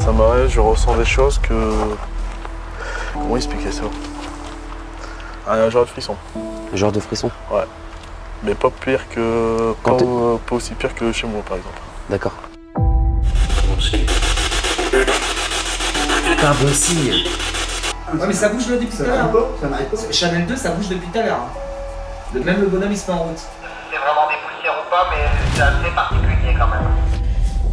Ça m'arrive, je ressens des choses que... Comment expliquer ça? Un genre de frisson. Un genre de frisson? Ouais. Mais pas pire que... Pas aussi pire que chez moi, par exemple. D'accord. Pas bon signe. Ouais, mais ça bouge là depuis tout à l'heure. Chanel 2, ça bouge depuis tout à l'heure. Même le bonhomme, il se met en route. C'est vraiment des poussières ou pas, mais c'est assez particulier quand même.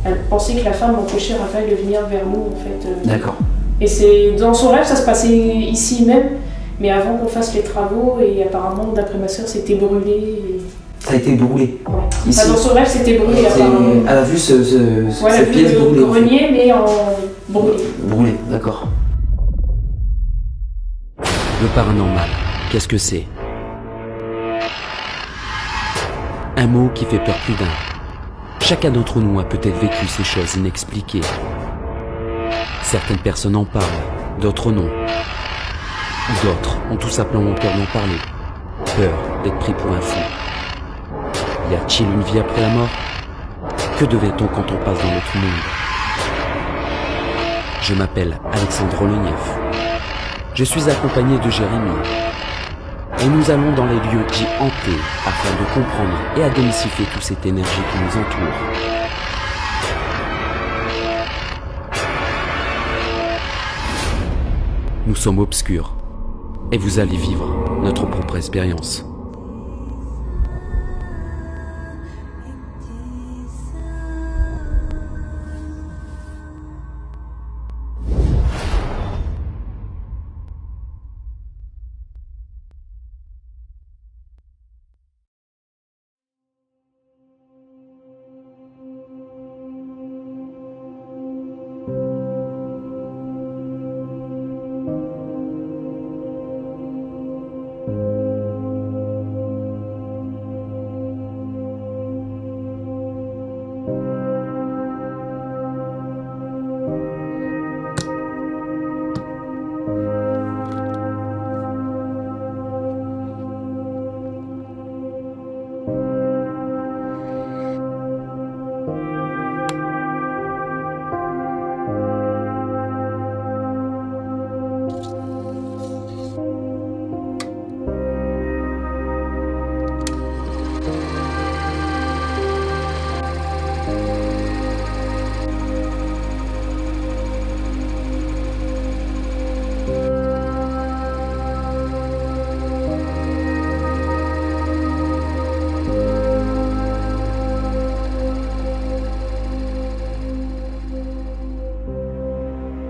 Elle pensait que la femme empêchait Raphaël de venir vers nous, en fait. D'accord. Et c'est dans son rêve, ça se passait ici même, mais avant qu'on fasse les travaux, et apparemment, d'après ma soeur, c'était brûlé. Et... Ça a été brûlé. Ouais. Ici. Enfin, dans son rêve, c'était brûlé, apparemment. Elle a vu cette pièce brûlée. Le grenier, mais en brûlé. Brûlé, d'accord. Le paranormal, qu'est-ce que c'est? Un mot qui fait peur plus d'un. Chacun d'entre nous a peut-être vécu ces choses inexpliquées. Certaines personnes en parlent, d'autres non. Ou d'autres ont tout simplement peur d'en parler. Peur d'être pris pour un fou. Y a-t-il une vie après la mort? Que devait-on quand on passe dans notre monde? Je m'appelle Alexandre Lenief. Je suis accompagné de Jérémy. Et nous allons dans les lieux dits hantés afin de comprendre et à démystifier toute cette énergie qui nous entoure. Nous sommes obscurs et vous allez vivre notre propre expérience.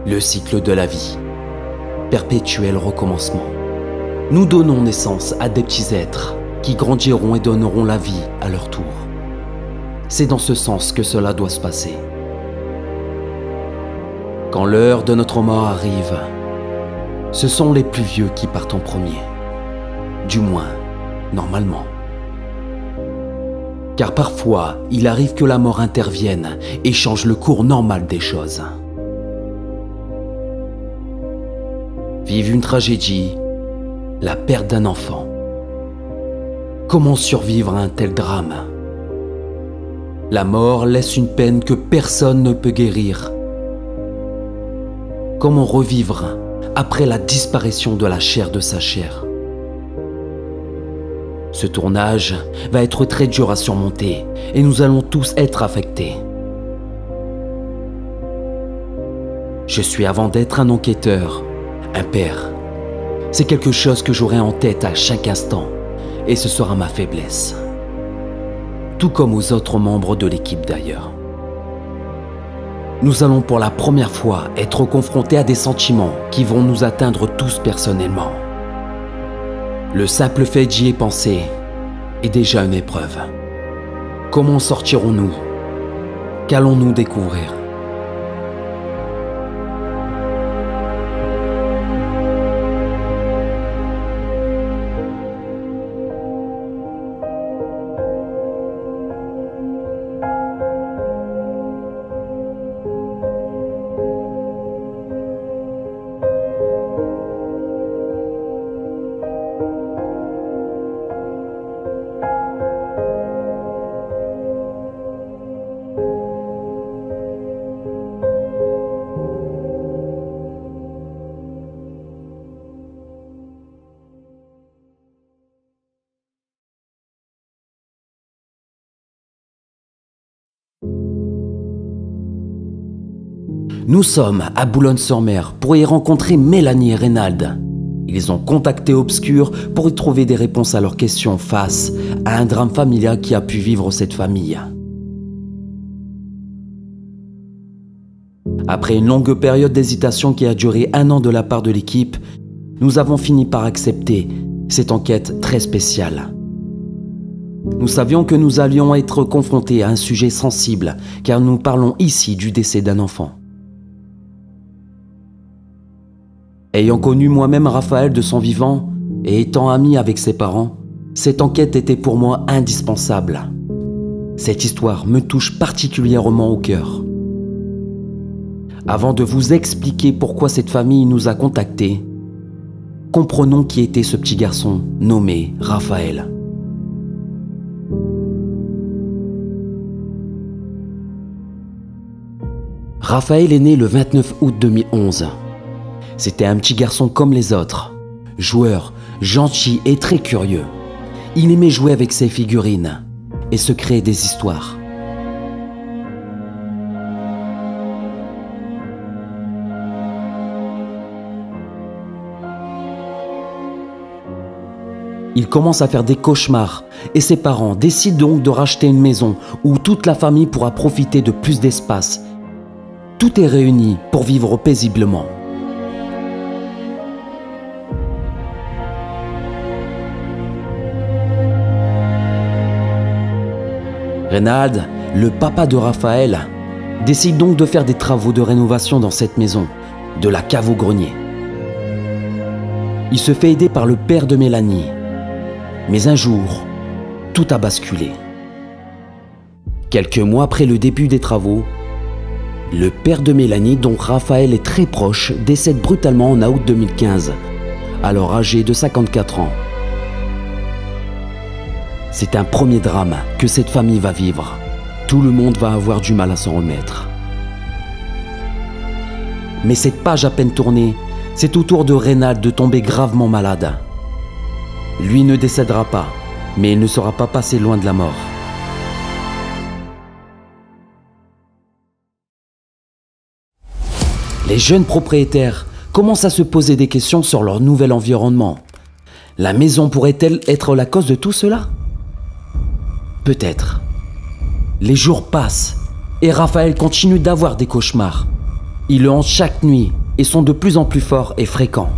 Le cycle de la vie, perpétuel recommencement. Nous donnons naissance à des petits êtres qui grandiront et donneront la vie à leur tour. C'est dans ce sens que cela doit se passer. Quand l'heure de notre mort arrive, ce sont les plus vieux qui partent en premier. Du moins, normalement. Car parfois, il arrive que la mort intervienne et change le cours normal des choses. Vivre une tragédie, la perte d'un enfant. Comment survivre à un tel drame? La mort laisse une peine que personne ne peut guérir. Comment revivre après la disparition de la chair de sa chair? Ce tournage va être très dur à surmonter et nous allons tous être affectés. Je suis avant d'être un enquêteur, un père. C'est quelque chose que j'aurai en tête à chaque instant et ce sera ma faiblesse. Tout comme aux autres membres de l'équipe d'ailleurs. Nous allons pour la première fois être confrontés à des sentiments qui vont nous atteindre tous personnellement. Le simple fait d'y y penser est déjà une épreuve. Comment sortirons-nous? Qu'allons-nous découvrir? Nous sommes à Boulogne-sur-Mer pour y rencontrer Mélanie et Reynald. Ils ont contacté Obscur pour y trouver des réponses à leurs questions face à un drame familial qui a pu vivre cette famille. Après une longue période d'hésitation qui a duré 1 an de la part de l'équipe, nous avons fini par accepter cette enquête très spéciale. Nous savions que nous allions être confrontés à un sujet sensible, car nous parlons ici du décès d'un enfant. Ayant connu moi-même Raphaël de son vivant et étant ami avec ses parents, cette enquête était pour moi indispensable. Cette histoire me touche particulièrement au cœur. Avant de vous expliquer pourquoi cette famille nous a contactés, comprenons qui était ce petit garçon nommé Raphaël. Raphaël est né le 29 août 2011. C'était un petit garçon comme les autres, joueur, gentil et très curieux. Il aimait jouer avec ses figurines et se créer des histoires. Il commence à faire des cauchemars et ses parents décident donc de racheter une maison où toute la famille pourra profiter de plus d'espace. Tout est réuni pour vivre paisiblement. Reynald, le papa de Raphaël, décide donc de faire des travaux de rénovation dans cette maison, de la cave au grenier. Il se fait aider par le père de Mélanie. Mais un jour, tout a basculé. Quelques mois après le début des travaux, le père de Mélanie, dont Raphaël est très proche, décède brutalement en août 2015, alors âgé de 54 ans. C'est un premier drame que cette famille va vivre. Tout le monde va avoir du mal à s'en remettre. Mais cette page à peine tournée, c'est au tour de Reynald de tomber gravement malade. Lui ne décédera pas, mais il ne sera pas passé loin de la mort. Les jeunes propriétaires commencent à se poser des questions sur leur nouvel environnement. La maison pourrait-elle être la cause de tout cela ? Peut-être. Les jours passent et Raphaël continue d'avoir des cauchemars. Ils le hantent chaque nuit et sont de plus en plus forts et fréquents.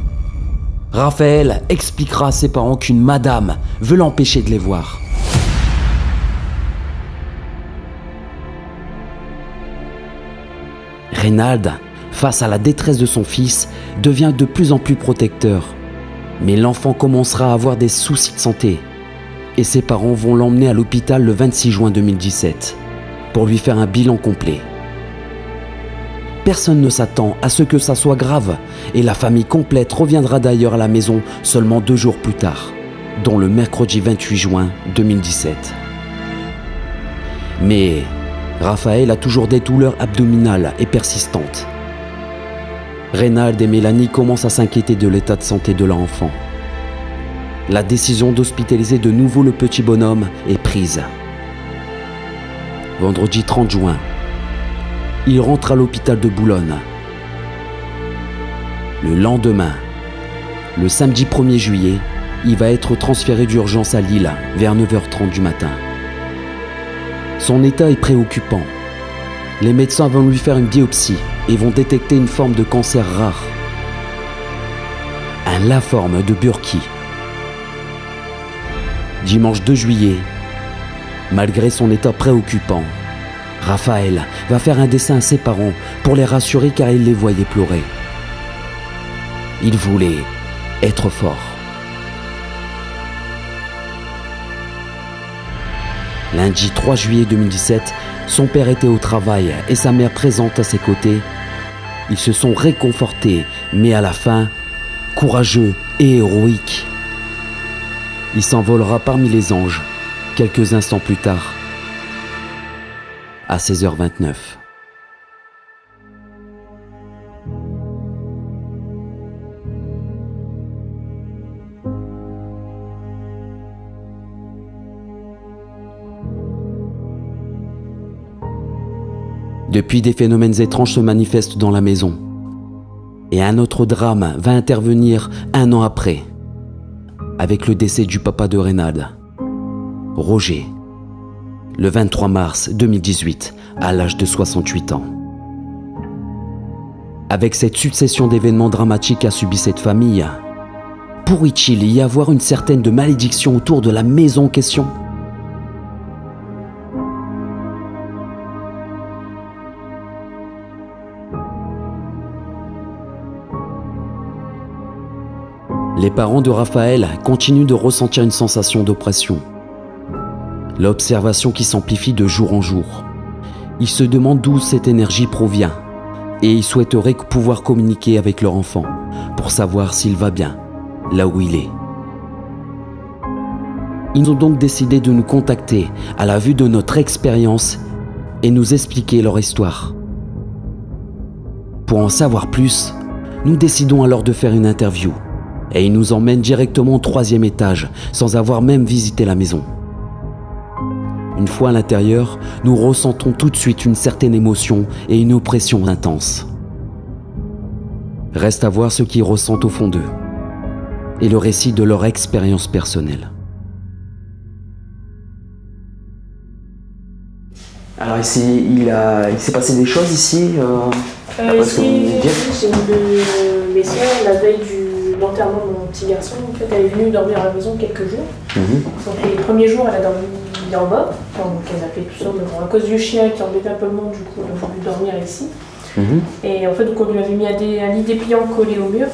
Raphaël expliquera à ses parents qu'une madame veut l'empêcher de les voir. Reynald, face à la détresse de son fils, devient de plus en plus protecteur. Mais l'enfant commencera à avoir des soucis de santé. Et ses parents vont l'emmener à l'hôpital le 26 juin 2017 pour lui faire un bilan complet. Personne ne s'attend à ce que ça soit grave et la famille complète reviendra d'ailleurs à la maison seulement 2 jours plus tard, dont le mercredi 28 juin 2017. Mais Raphaël a toujours des douleurs abdominales et persistantes. Reynald et Mélanie commencent à s'inquiéter de l'état de santé de leur enfant. La décision d'hospitaliser de nouveau le petit bonhomme est prise. Vendredi 30 juin, il rentre à l'hôpital de Boulogne. Le lendemain, le samedi 1er juillet, il va être transféré d'urgence à Lille vers 9h30 du matin. Son état est préoccupant. Les médecins vont lui faire une biopsie et vont détecter une forme de cancer rare. Un lymphome de Burkitt. Dimanche 2 juillet, malgré son état préoccupant, Raphaël va faire un dessin à ses parents pour les rassurer car il les voyait pleurer. Il voulait être fort. Lundi 3 juillet 2017, son père était au travail et sa mère présente à ses côtés. Ils se sont réconfortés, mais à la fin, courageux et héroïques. Il s'envolera parmi les anges, quelques instants plus tard, à 16h29. Depuis, des phénomènes étranges se manifestent dans la maison. Et un autre drame va intervenir 1 an après, avec le décès du papa de Reynald, Roger, le 23 mars 2018, à l'âge de 68 ans. Avec cette succession d'événements dramatiques qu'a subi cette famille, pourrait-il y avoir une certaine de malédiction autour de la maison en question ? Les parents de Raphaël continuent de ressentir une sensation d'oppression. L'observation qui s'amplifie de jour en jour. Ils se demandent d'où cette énergie provient et ils souhaiteraient pouvoir communiquer avec leur enfant pour savoir s'il va bien, là où il est. Ils ont donc décidé de nous contacter à la vue de notre expérience et nous expliquer leur histoire. Pour en savoir plus, nous décidons alors de faire une interview. Et il nous emmène directement au 3e étage, sans avoir même visité la maison. Une fois à l'intérieur, nous ressentons tout de suite une certaine émotion et une oppression intense. Reste à voir ce qu'ils ressentent au fond d'eux, et le récit de leur expérience personnelle. Alors ici, il s'est passé des choses ici Ici, c'est une de mes soeurs, la veille de l'enterrement de mon petit garçon. En fait, elle est venue dormir à la maison quelques jours. Donc les premiers jours, elle a dormi en bas, donc elle a fait tout ça. Mais bon, à cause du chien qui embêtait un peu le monde, du coup, elle a voulu dormir ici. Et en fait, donc, on lui avait mis un lit dépliant collé au mur.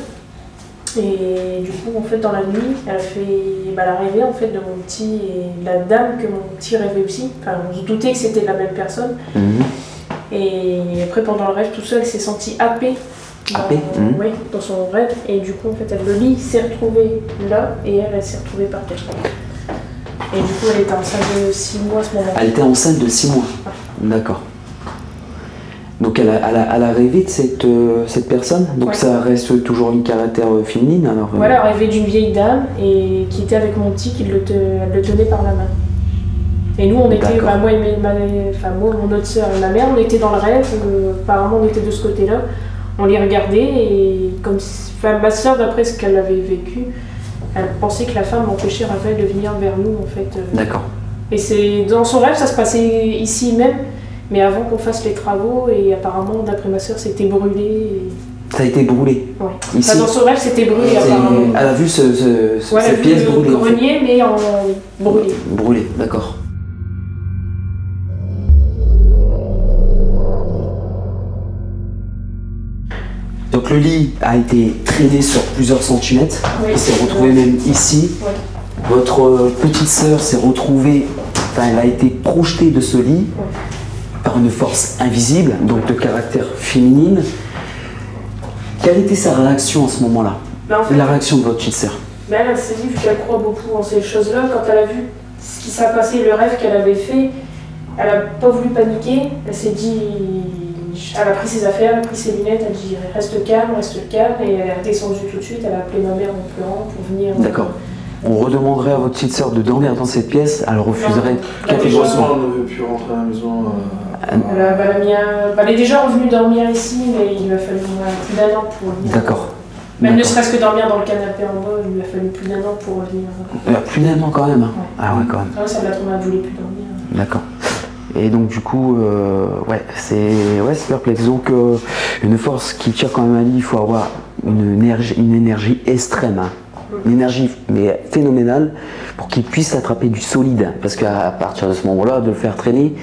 Et du coup, en fait, dans la nuit, elle a rêvé en fait de mon petit et la dame que mon petit rêvait aussi. Enfin, on se doutait que c'était la même personne. Et après, pendant le rêve, tout seul, elle s'est sentie happée. Oui, dans son rêve. Et du coup, en fait, le lit s'est retrouvé là et elle s'est retrouvée par terre. Et du coup, elle était enceinte de 6 mois à ce moment-là. Elle était enceinte de 6 mois. D'accord. Donc elle a rêvé de cette personne. Donc ça reste toujours une caractère féminine alors. Voilà, elle rêvait d'une vieille dame et qui était avec mon petit, elle le tenait par la main. Et nous, on était, moi, mon autre soeur et ma mère, on était dans le rêve. Apparemment, on était de ce côté-là. On les regardait et ma soeur, d'après ce qu'elle avait vécu, elle pensait que la femme empêchait Raphaël de venir vers nous, en fait. D'accord. Et dans son rêve, ça se passait ici même, mais avant qu'on fasse les travaux. Et apparemment, d'après ma soeur, c'était brûlé. Ça a été brûlé. Ouais. Ici. Dans son rêve, c'était brûlé. Apparemment. Elle a vu cette pièce brûlée. Le grenier, mais en brûlé. Brûlé, d'accord. Donc le lit a été traîné sur plusieurs centimètres, il s'est retrouvé même ici. Votre petite sœur s'est retrouvée, elle a été projetée de ce lit par une force invisible, donc de caractère féminine. Quelle était sa réaction à ce moment-là? La réaction de votre petite sœur? Elle s'est dit, vu qu'elle croit beaucoup en ces choses-là, quand elle a vu ce qui s'est passé, le rêve qu'elle avait fait, elle n'a pas voulu paniquer, elle s'est dit... Elle a pris ses affaires, elle a pris ses lunettes, elle a dit reste calme, et elle est redescendue tout de suite, elle a appelé ma mère en pleurant pour venir. D'accord. On redemanderait à votre petite sœur de dormir dans cette pièce, elle refuserait catégoriquement. Elle ne veut plus rentrer à la maison. Elle est déjà revenue dormir ici, mais il lui a fallu plus d'1 an pour revenir. D'accord. Même ne serait-ce que dormir dans le canapé en bas, il lui a fallu plus d'1 an pour revenir. Plus d'1 an quand même. Hein. Ah ouais, quand même. Ah, ça l'a tombé, elle ne voulait plus dormir. D'accord. Et donc du coup, c'est perplexe. Donc une force qui tire quand même à lui, il faut avoir une énergie extrême, hein. Une énergie mais phénoménale pour qu'il puisse attraper du solide. Parce qu'à partir de ce moment-là, de le faire traîner,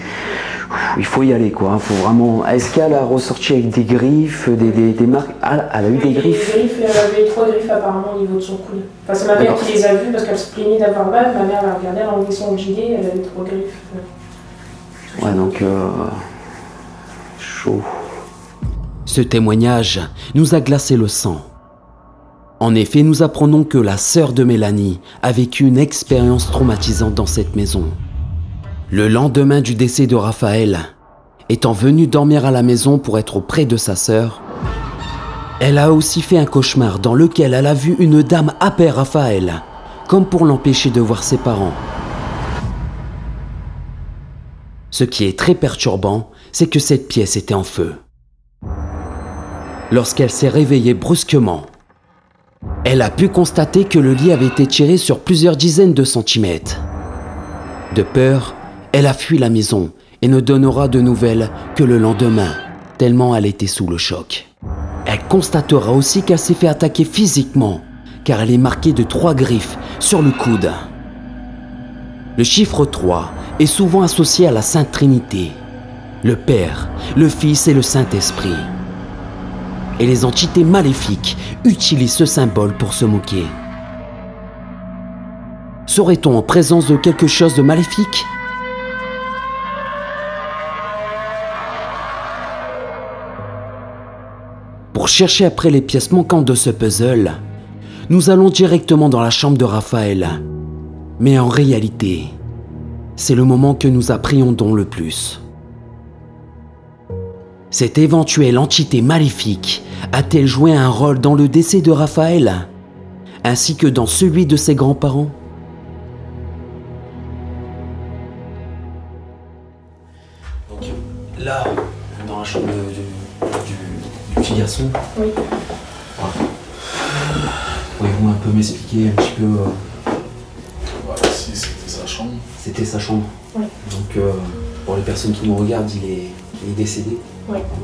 il faut y aller quoi. Faut vraiment. Est-ce qu'elle a ressorti avec des griffes, des marques? Elle a eu des griffes. Elle avait 3 griffes apparemment au niveau de son coude. Enfin, c'est ma mère qui les a vues parce qu'elle se plaignait d'avoir mal. Ma mère l'a regardé, elle a enlevé son gilet, elle avait 3 griffes. Ouais, donc chaud. Ce témoignage nous a glacé le sang. En effet, nous apprenons que la sœur de Mélanie a vécu une expérience traumatisante dans cette maison. Le lendemain du décès de Raphaël, étant venue dormir à la maison pour être auprès de sa sœur, elle a aussi fait un cauchemar dans lequel elle a vu une dame happer Raphaël, comme pour l'empêcher de voir ses parents. Ce qui est très perturbant, c'est que cette pièce était en feu. Lorsqu'elle s'est réveillée brusquement, elle a pu constater que le lit avait été tiré sur plusieurs dizaines de centimètres. De peur, elle a fui la maison et ne donnera de nouvelles que le lendemain, tellement elle était sous le choc. Elle constatera aussi qu'elle s'est fait attaquer physiquement, car elle est marquée de 3 griffes sur le coude. Le chiffre 3 est souvent associé à la Sainte Trinité, le Père, le Fils et le Saint-Esprit. Et les entités maléfiques utilisent ce symbole pour se moquer. Serait-on en présence de quelque chose de maléfique ? Pour chercher après les pièces manquantes de ce puzzle, nous allons directement dans la chambre de Raphaël. Mais en réalité, c'est le moment que nous appréhendons le plus. Cette éventuelle entité maléfique a-t-elle joué un rôle dans le décès de Raphaël, ainsi que dans celui de ses grands-parents ? Donc là, dans la chambre du petit garçon, Oui. pouvez-vous un peu m'expliquer un petit peu Voilà, si c'était sa chambre. C'était sa chambre. Oui. Donc pour les personnes qui nous regardent, il est décédé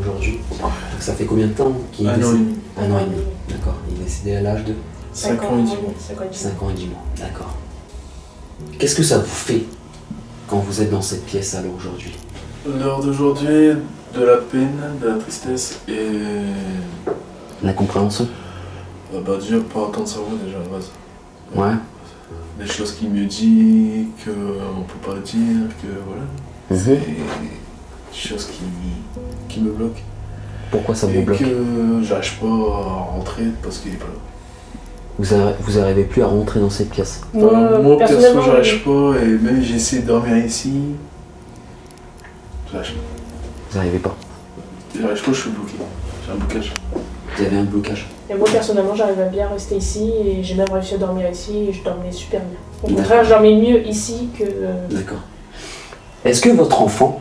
aujourd'hui. Donc ça fait combien de temps qu'il est Un an et décédé? demi. Un an et demi. D'accord. Il est décédé à l'âge de 5 ans et 10 mois. 5 ans et 10 mois. D'accord. Qu'est-ce que ça vous fait quand vous êtes dans cette pièce alors aujourd'hui? L'heure d'aujourd'hui, de la peine, de la tristesse et... La compréhension? bah déjà pas entendre sa voix déjà à la base. Ouais. Des choses qu'il me dit, qu'on peut pas dire, que voilà. C'est des choses qui me bloquent. Pourquoi ça vous Et bloque? que j'arrive pas à rentrer parce qu'il est pas là. Vous arrivez plus à rentrer dans cette pièce? Moi perso personnellement, j'arrive pas et même j'ai essayé de dormir ici. J'arrive pas. Vous n'arrivez pas? J'arrive pas, je suis bloqué. J'ai un blocage. Vous avez un blocage? Et moi personnellement j'arrive à bien rester ici et j'ai même réussi à dormir ici et je dormais super bien. Au contraire je dormais mieux ici que... D'accord. Est-ce que votre enfant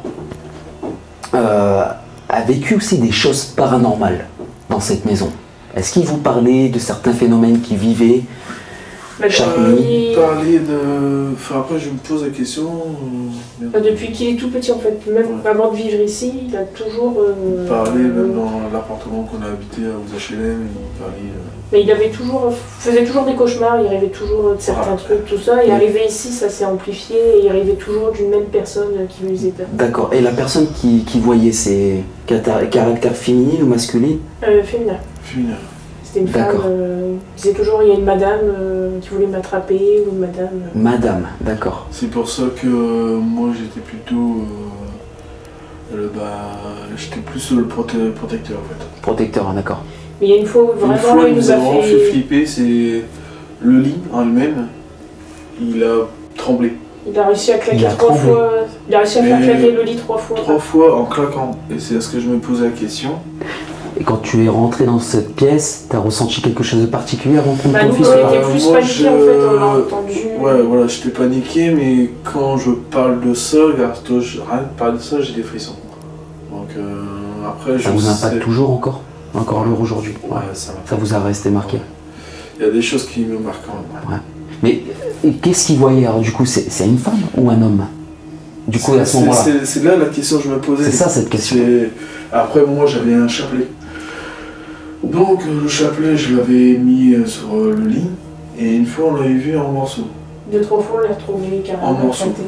a vécu aussi des choses paranormales dans cette maison? Est-ce qu'il vous parlait de certains phénomènes qu'il vivait chaque nuit? Parler de... Enfin après je me pose la question... Depuis qu'il est tout petit en fait, même avant de vivre ici, il a toujours... Parler même dans l'appartement qu'on a habité aux HLM, il parlait... Mais il avait toujours, faisait toujours des cauchemars, il rêvait toujours de certains trucs, tout ça, et arrivé ici ça s'est amplifié et il rêvait toujours d'une même personne qui lui faisait peur. D'accord. Et la personne qui voyait, c'est caractère féminin ou masculin? Féminin. Féminin. C'était une femme, il disait toujours il y a une madame qui voulait m'attraper ou une madame. Madame, d'accord. C'est pour ça que moi j'étais plutôt... j'étais plus le protecteur en fait. Protecteur, hein, d'accord. Mais il y a une fois où vraiment Une fois, là, il il nous nous a a vraiment fait fait... flipper, c'est le lit en lui-même, il a tremblé. Il a réussi à claquer Il a 3 tremblé. fois, il a réussi à faire Mais claquer le lit 3 fois. 3 fois en claquant. Et c'est à ce que je me posais la question. Et quand tu es rentré dans cette pièce, t'as ressenti quelque chose de particulier avant qu'on Bah, te nous, confie on ça? était plus paniqués en fait, on l'a entendu. Ouais, voilà, j'étais paniqué, mais quand je parle de ça, rien de parler de ça, j'ai des frissons. Donc après, Ça vous impacte toujours encore? Encore à l'heure aujourd'hui? Ouais, ça m'impacte. Ça vous a resté marqué? Ouais. Il y a des choses qui me marquent quand même. Ouais. Ouais. Mais qu'est-ce qu'il voyait alors du coup? C'est une femme ou un homme? Du coup à ce moment-là? C'est là la question que je me posais. C'est ça cette question. Après moi j'avais un chapelet. Donc le chapelet je l'avais mis sur le lit et une fois on l'avait vu en morceaux. 2-3 fois on l'a retrouvé carrément. En morceaux. éclaté.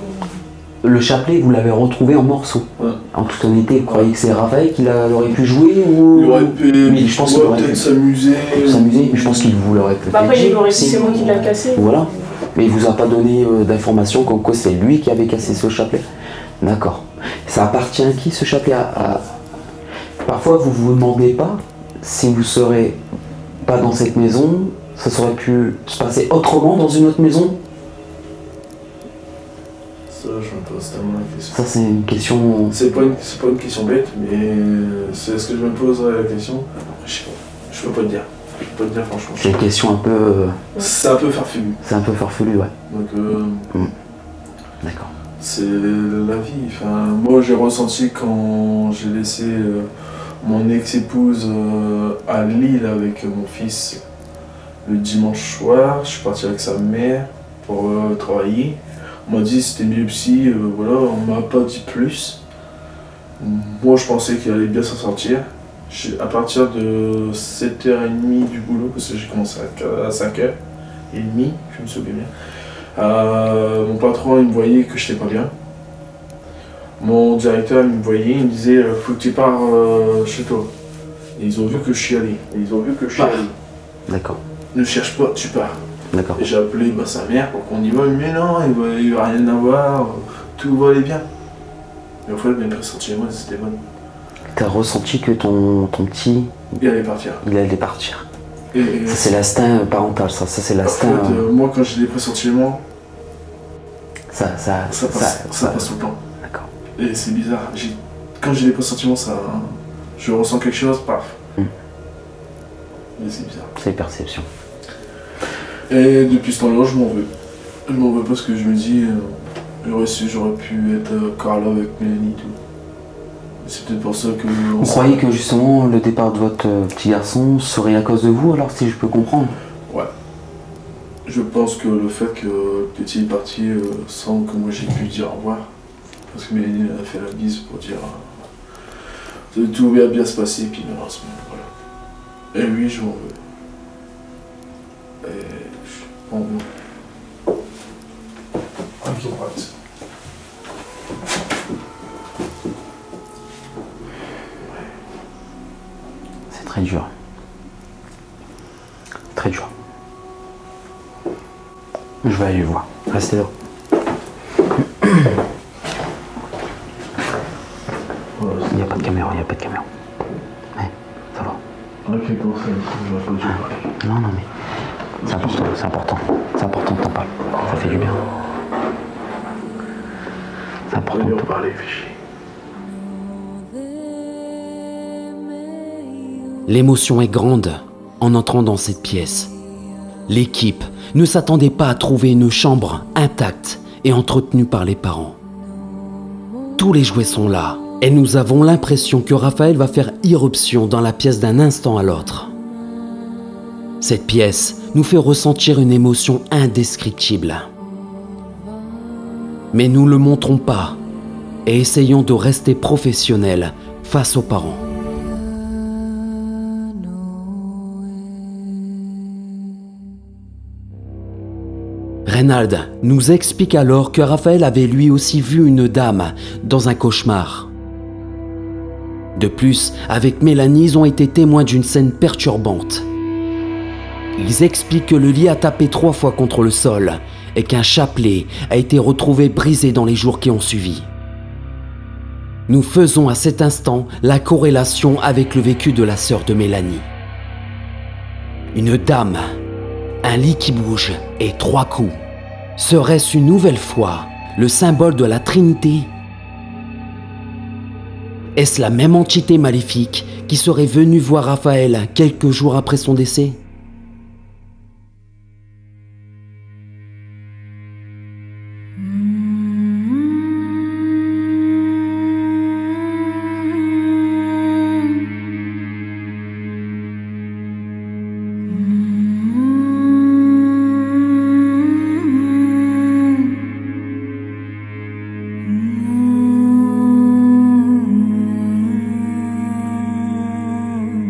Le chapelet, vous l'avez retrouvé en morceaux? Ouais. En toute honnêteté, vous croyez que c'est Raphaël qui aurait pu jouer ou... Il aurait pu Oui, je pense qu'il aurait peut-être pu s'amuser. s'amuser, mais je pense qu'il vous l'aurait peut-être Bah après dit. il aurait dit c'est moi qui l'a cassé. Voilà. Mais il vous a pas donné d'informations comme quoi c'est lui qui avait cassé ce chapelet? D'accord. Ça appartient à qui ce chapelet? Parfois vous vous demandez pas si vous serez pas dans cette maison, ça aurait pu se passer autrement dans une autre maison? Ça je me pose tellement la question. Ça c'est une question... C'est pas une question bête, mais c'est ce que je me pose la question. Après je sais pas. Je peux pas te dire. Je peux pas te dire franchement. C'est une question un peu... C'est un peu farfelu. C'est un peu farfelu, ouais. Donc D'accord. c'est la vie. Enfin, moi, j'ai ressenti quand j'ai laissé mon ex-épouse à Lille avec mon fils le dimanche soir. Je suis parti avec sa mère pour travailler. On m'a dit c'était une biopsie, voilà, on m'a pas dit plus. Moi, je pensais qu'il allait bien s'en sortir. À partir de 7h30 du boulot, parce que j'ai commencé à 5h30, je me souviens bien. Mon patron, il me voyait que je n'étais pas bien. Mon directeur, il me voyait, il me disait faut que tu pars chez toi. Et ils ont vu que je suis allé. D'accord. Ne cherche pas, tu pars. D'accord. Et j'ai appelé sa mère pour qu'on y va, mais non, il va rien avoir, tout va aller bien. Et en fait, mes pressentiments, c'était bon. T'as ressenti que ton petit... Il allait partir. Il allait partir. Et ça, c'est l'instinct parental, ça c'est l'instinct... En fait, moi, quand j'ai des pressentiments, ça passe tout le temps. D'accord. Et c'est bizarre. Quand j'ai des pressentiments, je ressens quelque chose, paf. Et c'est bizarre. C'est les perceptions. Et depuis ce temps-là, je m'en veux. Je m'en veux parce que je me dis, j'aurais pu être Carla avec Mélanie et tout. C'est peut-être pour ça que... Vous croyez que justement le départ de votre petit garçon serait à cause de vous, alors, si je peux comprendre? Ouais. Je pense que le fait que le petit est parti sans que moi j'ai pu dire au revoir, parce que Mélanie a fait la bise pour dire tout va bien se passer, puis malheureusement, voilà. Et oui, je m'en veux. Et je m'en veux. Ok, right. C'est très dur. Très dur. Je vais aller le voir. Restez là. Il n'y a pas de caméra, il n'y a pas de caméra. Ouais, ça va. Ok, comment ça, je vais pas te parler. Non, non, mais c'est important, c'est important. C'est important de t'en parler. Ça fait du bien. C'est important de t'en parler. L'émotion est grande en entrant dans cette pièce. L'équipe ne s'attendait pas à trouver une chambre intacte et entretenue par les parents. Tous les jouets sont là et nous avons l'impression que Raphaël va faire irruption dans la pièce d'un instant à l'autre. Cette pièce nous fait ressentir une émotion indescriptible. Mais nous ne le montrons pas et essayons de rester professionnels face aux parents. Reynald nous explique alors que Raphaël avait lui aussi vu une dame dans un cauchemar. De plus, avec Mélanie, ils ont été témoins d'une scène perturbante. Ils expliquent que le lit a tapé 3 fois contre le sol et qu'un chapelet a été retrouvé brisé dans les jours qui ont suivi. Nous faisons à cet instant la corrélation avec le vécu de la sœur de Mélanie. Une dame, un lit qui bouge et 3 coups. Serait-ce une nouvelle fois le symbole de la Trinité? Est-ce la même entité maléfique qui serait venue voir Raphaël quelques jours après son décès?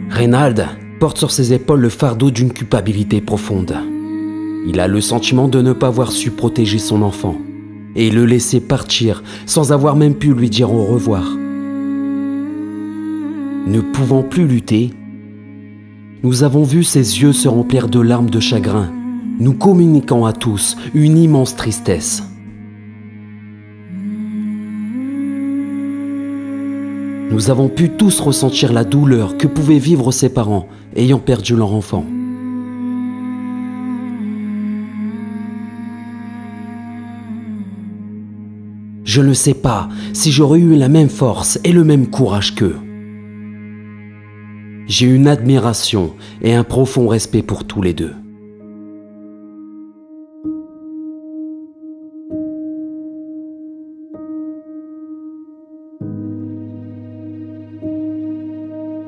Reynald porte sur ses épaules le fardeau d'une culpabilité profonde. Il a le sentiment de ne pas avoir su protéger son enfant et le laisser partir sans avoir même pu lui dire au revoir. Ne pouvant plus lutter, nous avons vu ses yeux se remplir de larmes de chagrin, nous communiquant à tous une immense tristesse. Nous avons pu tous ressentir la douleur que pouvaient vivre ses parents ayant perdu leur enfant. Je ne sais pas si j'aurais eu la même force et le même courage qu'eux. J'ai une admiration et un profond respect pour tous les deux.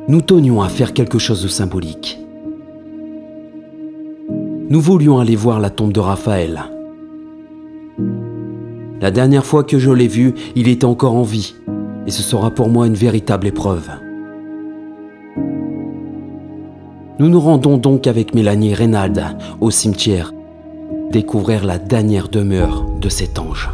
Nous tenions à faire quelque chose de symbolique. Nous voulions aller voir la tombe de Raphaël. La dernière fois que je l'ai vu, il était encore en vie, et ce sera pour moi une véritable épreuve. Nous nous rendons donc avec Mélanie et Reynald au cimetière, découvrir la dernière demeure de cet ange.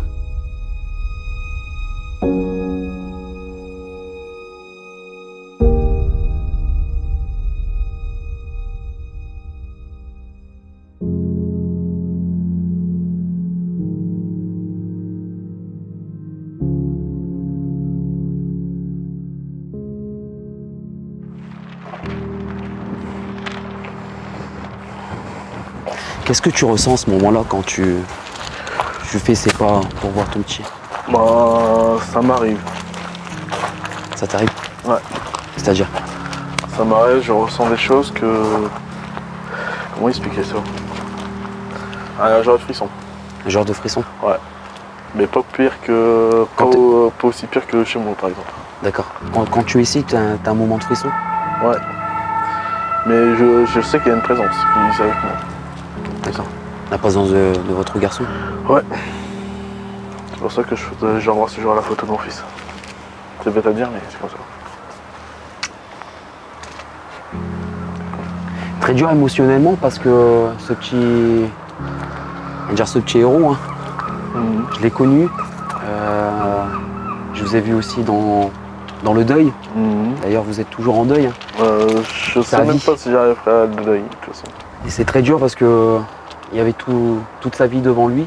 Qu'est-ce que tu ressens à ce moment-là quand tu fais ces pas pour voir ton petit? Bah, ça m'arrive. Ça t'arrive? Ouais. C'est-à-dire? Ça m'arrive, je ressens des choses que... Comment expliquer ça? Un genre de frisson. Un genre de frisson? Ouais. Mais pas pire que... Pas aussi pire que chez moi, par exemple. D'accord. Quand tu es ici, tu as un moment de frisson? Ouais. Mais je sais qu'il y a une présence qui est avec moi. D'accord. La présence de votre garçon? Ouais. C'est pour ça que j'envoie ce jour la photo de mon fils. C'est bête à dire, mais c'est comme ça. Très dur émotionnellement parce que ce petit... On va dire ce petit héros, hein, je l'ai connu. Je vous ai vu aussi dans le deuil. D'ailleurs, vous êtes toujours en deuil. Hein. Je sais même pas si j'arriverai à le deuil, de toute façon. Et c'est très dur parce que il y avait toute sa vie devant lui.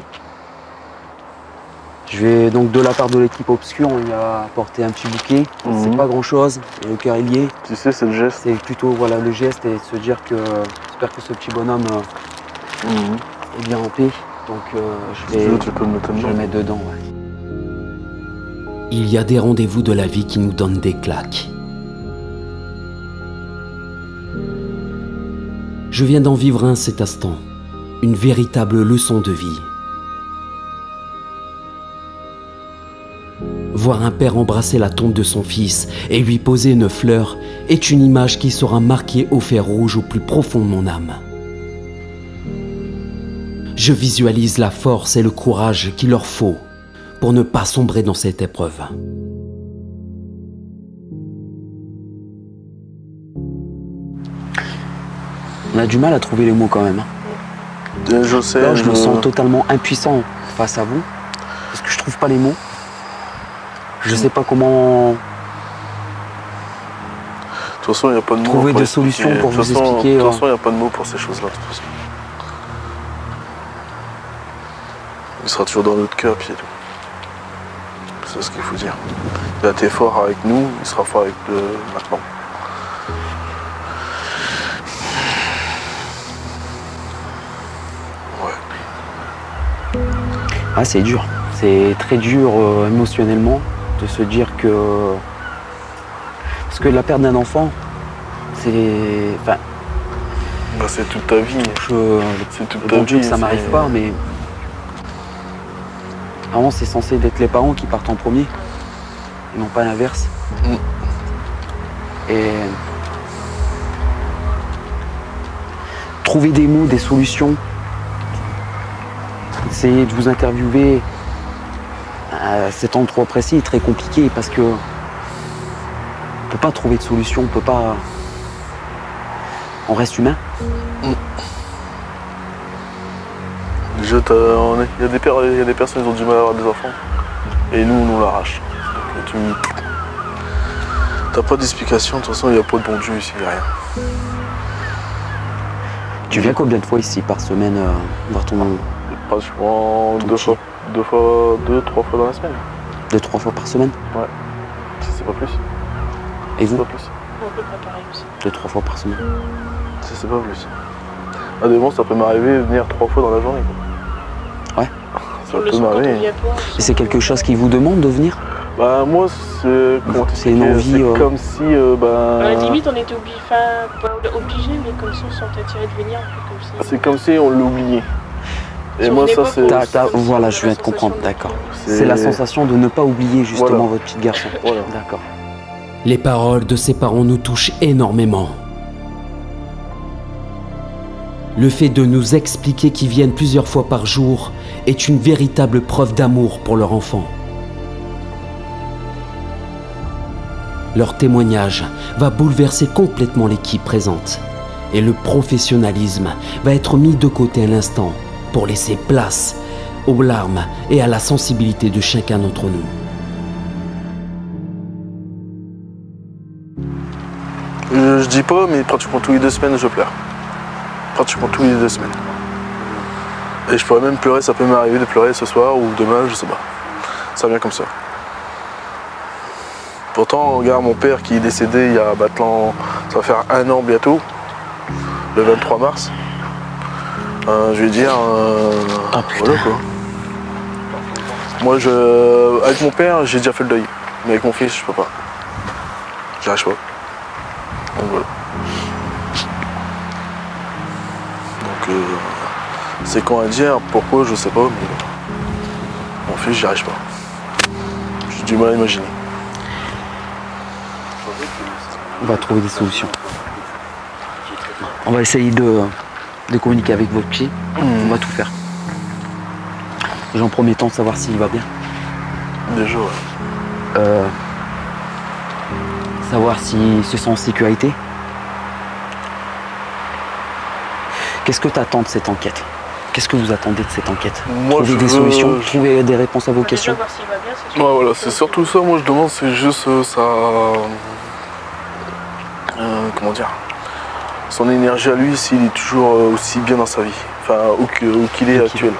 Je vais donc de la part de l'équipe Obscure, on lui a apporté un petit bouquet. C'est pas grand chose, et le cœur est lié. Tu sais, c'est le geste. C'est plutôt voilà, le geste et se dire que j'espère que ce petit bonhomme est bien en paix. Donc je vais le mettre dedans. Ouais. Il y a des rendez-vous de la vie qui nous donnent des claques. Je viens d'en vivre un cet instant, une véritable leçon de vie. Voir un père embrasser la tombe de son fils et lui poser une fleur est une image qui sera marquée au fer rouge au plus profond de mon âme. Je visualise la force et le courage qu'il leur faut pour ne pas sombrer dans cette épreuve. On a du mal à trouver les mots quand même. Je sais. Là, je me sens totalement impuissant face à vous, parce que je trouve pas les mots. Je sais pas comment... De toute façon, il n'y a pas de mots. Trouver des solutions pour vous expliquer. De toute façon, il n'y a pas de mots pour ces choses-là. Il sera toujours dans notre cœur, puis c'est tout. C'est ce qu'il faut dire. Il a été fort avec nous, il sera fort avec maintenant. Ouais. Ah, c'est dur. C'est très dur émotionnellement de se dire que... Parce que la perte d'un enfant, c'est... Enfin... Bah, c'est toute ta vie. C'est toute ta vie. Ça m'arrive pas, mais... Vraiment, c'est censé être les parents qui partent en premier, et non pas l'inverse. Et... Trouver des mots, des solutions. Essayer de vous interviewer à cet endroit précis est très compliqué parce que on peut pas trouver de solution, on peut pas... On reste humain. Déjà, il y a des personnes qui ont du mal à avoir des enfants et nous, on nous l'arrache. T'as pas d'explication, de toute façon, il n'y a pas de bon Dieu ici, il n'y a rien. Tu viens combien de fois ici par semaine voir ton... Pratiquement deux, trois fois dans la semaine. 2-3 fois par semaine? Ouais, c'est pas plus. Et vous? Pas plus. On peut préparer aussi. 2-3 fois par semaine. C'est pas plus. À des moments, ça peut m'arriver de venir 3 fois dans la journée. Quoi. Ouais. Ça peut m'arriver. Et c'est quelque chose qui vous demande de venir? Bah moi, c'est une envie. C'est comme si, À la limite, on était obligé, enfin, pas obligé, mais comme si on se sentait attiré de venir, un peu comme ça. C'est comme si on l'oubliait. Et Si moi, ça, c'est... Voilà, je viens de comprendre, d'accord. C'est la sensation de ne pas oublier justement votre petit garçon. Voilà. D'accord. Les paroles de ses parents nous touchent énormément. Le fait de nous expliquer qu'ils viennent plusieurs fois par jour est une véritable preuve d'amour pour leur enfant. Leur témoignage va bouleverser complètement l'équipe présente et le professionnalisme va être mis de côté à l'instant pour laisser place aux larmes et à la sensibilité de chacun d'entre nous. Je dis pas, mais pratiquement tous les 2 semaines, je pleure. Pratiquement tous les 2 semaines. Et je pourrais même pleurer, ça peut m'arriver de pleurer ce soir ou demain, je sais pas. Ça vient comme ça. Pourtant, regarde mon père qui est décédé il y a maintenant, ça va faire 1 an bientôt, le 23 mars. Je vais dire, voilà quoi. Moi, avec mon père, j'ai déjà fait le deuil. Mais avec mon fils, je peux pas. J'y arrive pas. Donc voilà. Donc c'est con à dire, pourquoi je sais pas, mais mon fils, j'y arrive pas. J'ai du mal à imaginer. On va trouver des solutions. On va essayer de communiquer avec votre psy. On va tout faire. Déjà en premier temps, savoir s'il va bien. Déjà, ouais. Savoir s'il se sent en sécurité. Qu'est-ce que tu attends de cette enquête? Qu'est-ce que vous attendez de cette enquête? Moi, trouver des solutions, trouver des réponses à vos questions. Voir s'il va bien, c'est Ouais, voilà, c'est surtout ça, moi je demande, c'est juste ça. Comment dire? Son énergie à lui, s'il est toujours aussi bien dans sa vie, enfin, où qu'il est actuel.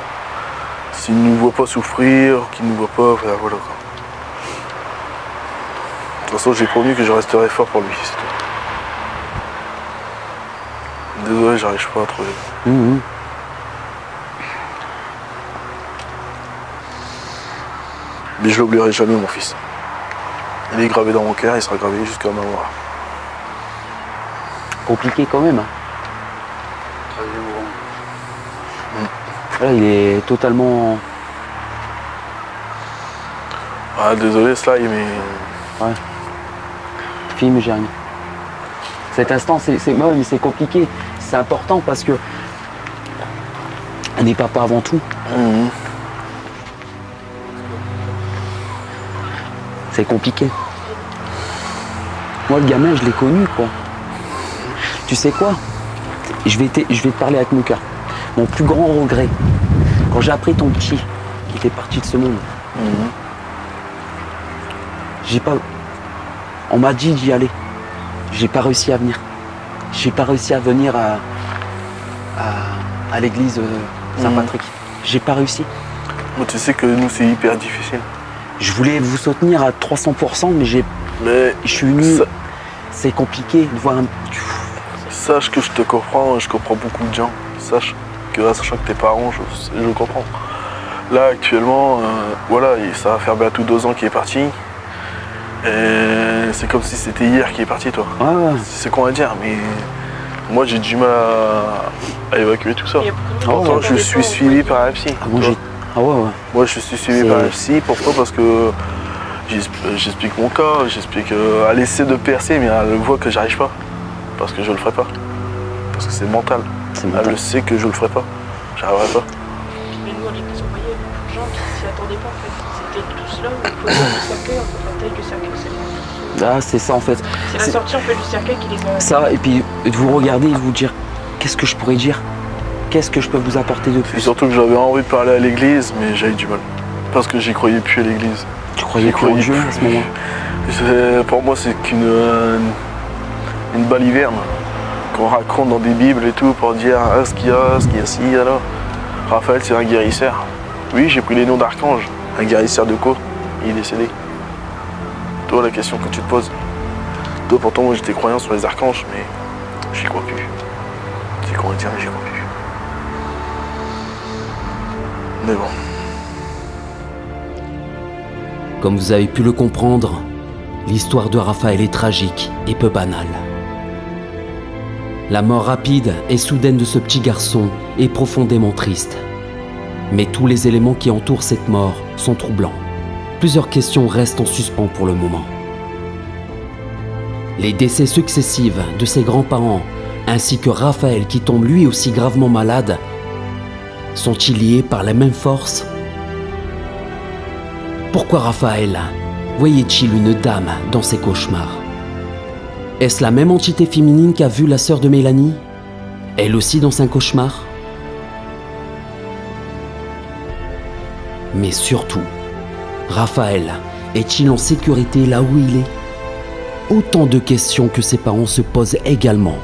S'il ne nous voit pas souffrir, qu'il ne nous voit pas, enfin, voilà quoi. De toute façon, j'ai promis que je resterai fort pour lui, c'est tout. Désolé, j'arrive pas à trouver. Mais je l'oublierai jamais, mon fils. Il est gravé dans mon cœur, il sera gravé jusqu'à ma mort. Compliqué quand même. Là, il est totalement... Ah, désolé, Sly, mais... Ouais. Film, j'ai rien. Cet instant, c'est mais c'est compliqué. C'est important parce que on est papa avant tout. C'est compliqué. Moi, le gamin, je l'ai connu, quoi. Tu sais quoi? Je vais te parler avec mon cœur. Mon plus grand regret, quand j'ai appris ton petit qui était parti de ce monde, j'ai pas... On m'a dit d'y aller. J'ai pas réussi à venir. J'ai pas réussi à venir à l'église Saint-Patrick. J'ai pas réussi. Moi, tu sais que nous, c'est hyper difficile. Je voulais vous soutenir à 300%, mais je suis venu. C'est compliqué de voir un... Sache que je te comprends, je comprends beaucoup de gens. Sache que, sachant que tes parents, je comprends. Là, actuellement, voilà, ça va faire bientôt 2 ans qu'il est parti. Et c'est comme si c'était hier qu'il est parti, toi. Ouais. C'est con à dire, mais moi, j'ai du mal à évacuer tout ça. Pourtant, je suis suivi par un psy. Moi, je suis suivi par un psy. Pourquoi? Parce que j'explique mon cas, j'explique... elle essaie de percer, mais elle voit que j'arrive pas. Parce que je le ferai pas. Parce que c'est mental. Elle le sait que je le ferai pas. J'arriverai pas. Mais nous, à l'église, on voyait beaucoup de gens qui s'y attendaient pas, en fait. C'était tous là, il faut faire du cercueil, on fait la taille du cercueil, c'est bon. Ah, c'est ça, en fait. C'est la sortie, on fait du cercueil qui les a... Ça, et puis de vous regarder et de vous dire, qu'est-ce que je pourrais dire? Qu'est-ce que je peux vous apporter de plus? Et surtout que j'avais envie de parler à l'église, mais j'avais du mal. Parce que j'y croyais plus à l'église. Tu croyais plus en Dieu à ce moment? Pour moi, c'est une baliverne qu'on raconte dans des bibles et tout pour dire ce qu'il y a ci, alors. Raphaël, c'est un guérisseur. Oui, j'ai pris les noms d'archanges. Un guérisseur de quoi? Il est décédé. Toi, la question que tu te poses. Toi, pourtant, moi, j'étais croyant sur les archanges, mais j'y crois plus. C'est con à dire, mais j'y crois plus. Mais bon. Comme vous avez pu le comprendre, l'histoire de Raphaël est tragique et peu banale. La mort rapide et soudaine de ce petit garçon est profondément triste. Mais tous les éléments qui entourent cette mort sont troublants. Plusieurs questions restent en suspens pour le moment. Les décès successifs de ses grands-parents, ainsi que Raphaël qui tombe lui aussi gravement malade, sont-ils liés par la même force? Pourquoi Raphaël voyait-il une dame dans ses cauchemars? Est-ce la même entité féminine qu'a vu la sœur de Mélanie, elle aussi dans un cauchemar? Mais surtout, Raphaël est-il en sécurité là où il est? Autant de questions que ses parents se posent également,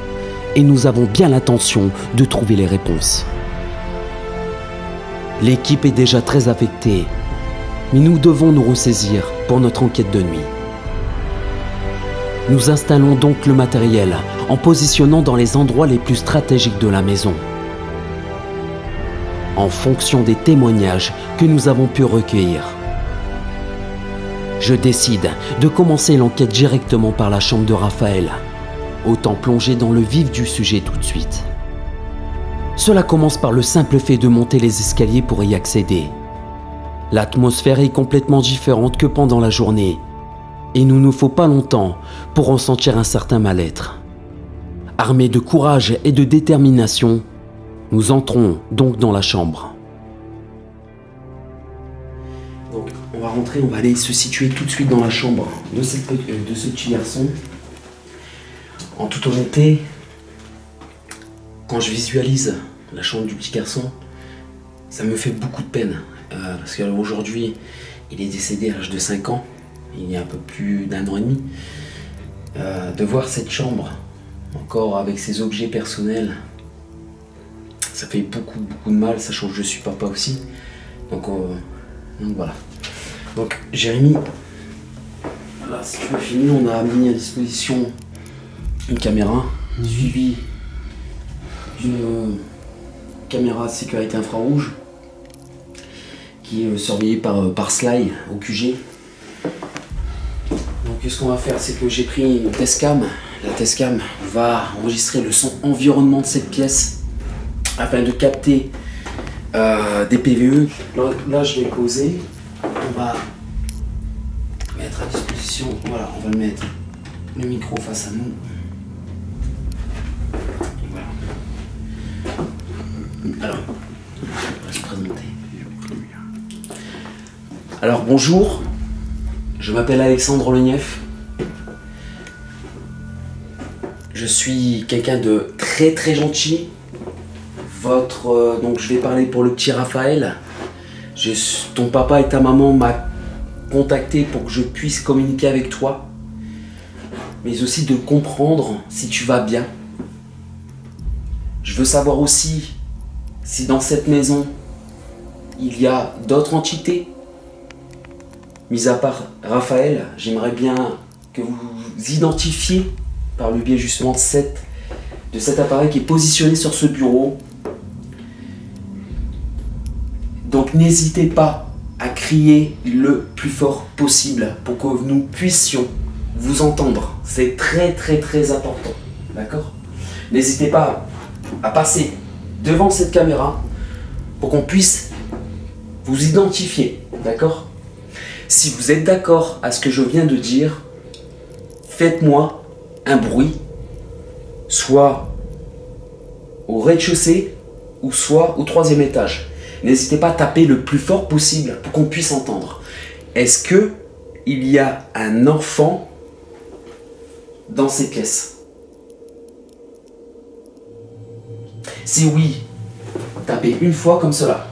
et nous avons bien l'intention de trouver les réponses. L'équipe est déjà très affectée, mais nous devons nous ressaisir pour notre enquête de nuit. Nous installons donc le matériel en positionnant dans les endroits les plus stratégiques de la maison. En fonction des témoignages que nous avons pu recueillir, je décide de commencer l'enquête directement par la chambre de Raphaël. Autant plonger dans le vif du sujet tout de suite. Cela commence par le simple fait de monter les escaliers pour y accéder. L'atmosphère est complètement différente que pendant la journée, et il ne nous faut pas longtemps pour ressentir un certain mal-être. Armés de courage et de détermination, nous entrons donc dans la chambre. Donc, on va rentrer, on va aller se situer tout de suite dans la chambre de ce petit garçon. En toute honnêteté, quand je visualise la chambre du petit garçon, ça me fait beaucoup de peine. Parce qu'aujourd'hui, il est décédé à l'âge de 5 ans, il y a un peu plus d'1 an et demi. De voir cette chambre, encore avec ses objets personnels, ça fait beaucoup de mal, sachant que je suis papa aussi. Donc voilà. Donc Jérémy, là, si tu veux finir, on a mis à disposition une caméra, suivie d'une caméra de sécurité infrarouge qui est surveillée par Sly au QG. Donc ce qu'on va faire, c'est que j'ai pris une testcam. La testcam va enregistrer le son environnement de cette pièce afin de capter des PVE. Là je vais poser, on va mettre à disposition, voilà, on va mettre le micro face à nous. Alors, on va se présenter. Alors bonjour, je m'appelle Alexandre Lenief. Je suis quelqu'un de très gentil. Donc je vais parler pour le petit Raphaël. Ton papa et ta maman m'ont contacté pour que je puisse communiquer avec toi, mais aussi de comprendre si tu vas bien. Je veux savoir aussi si dans cette maison, il y a d'autres entités. Mis à part Raphaël, j'aimerais bien que vous identifiez par le biais justement de cet appareil qui est positionné sur ce bureau. Donc n'hésitez pas à crier le plus fort possible pour que nous puissions vous entendre. C'est très important. D'accord? N'hésitez pas à passer devant cette caméra pour qu'on puisse vous identifier. D'accord? Si vous êtes d'accord à ce que je viens de dire, faites-moi un bruit, soit au rez-de-chaussée ou soit au 3e étage. N'hésitez pas à taper le plus fort possible pour qu'on puisse entendre. Est-ce que il y a un enfant dans ces pièces? Si oui, tapez une fois comme cela.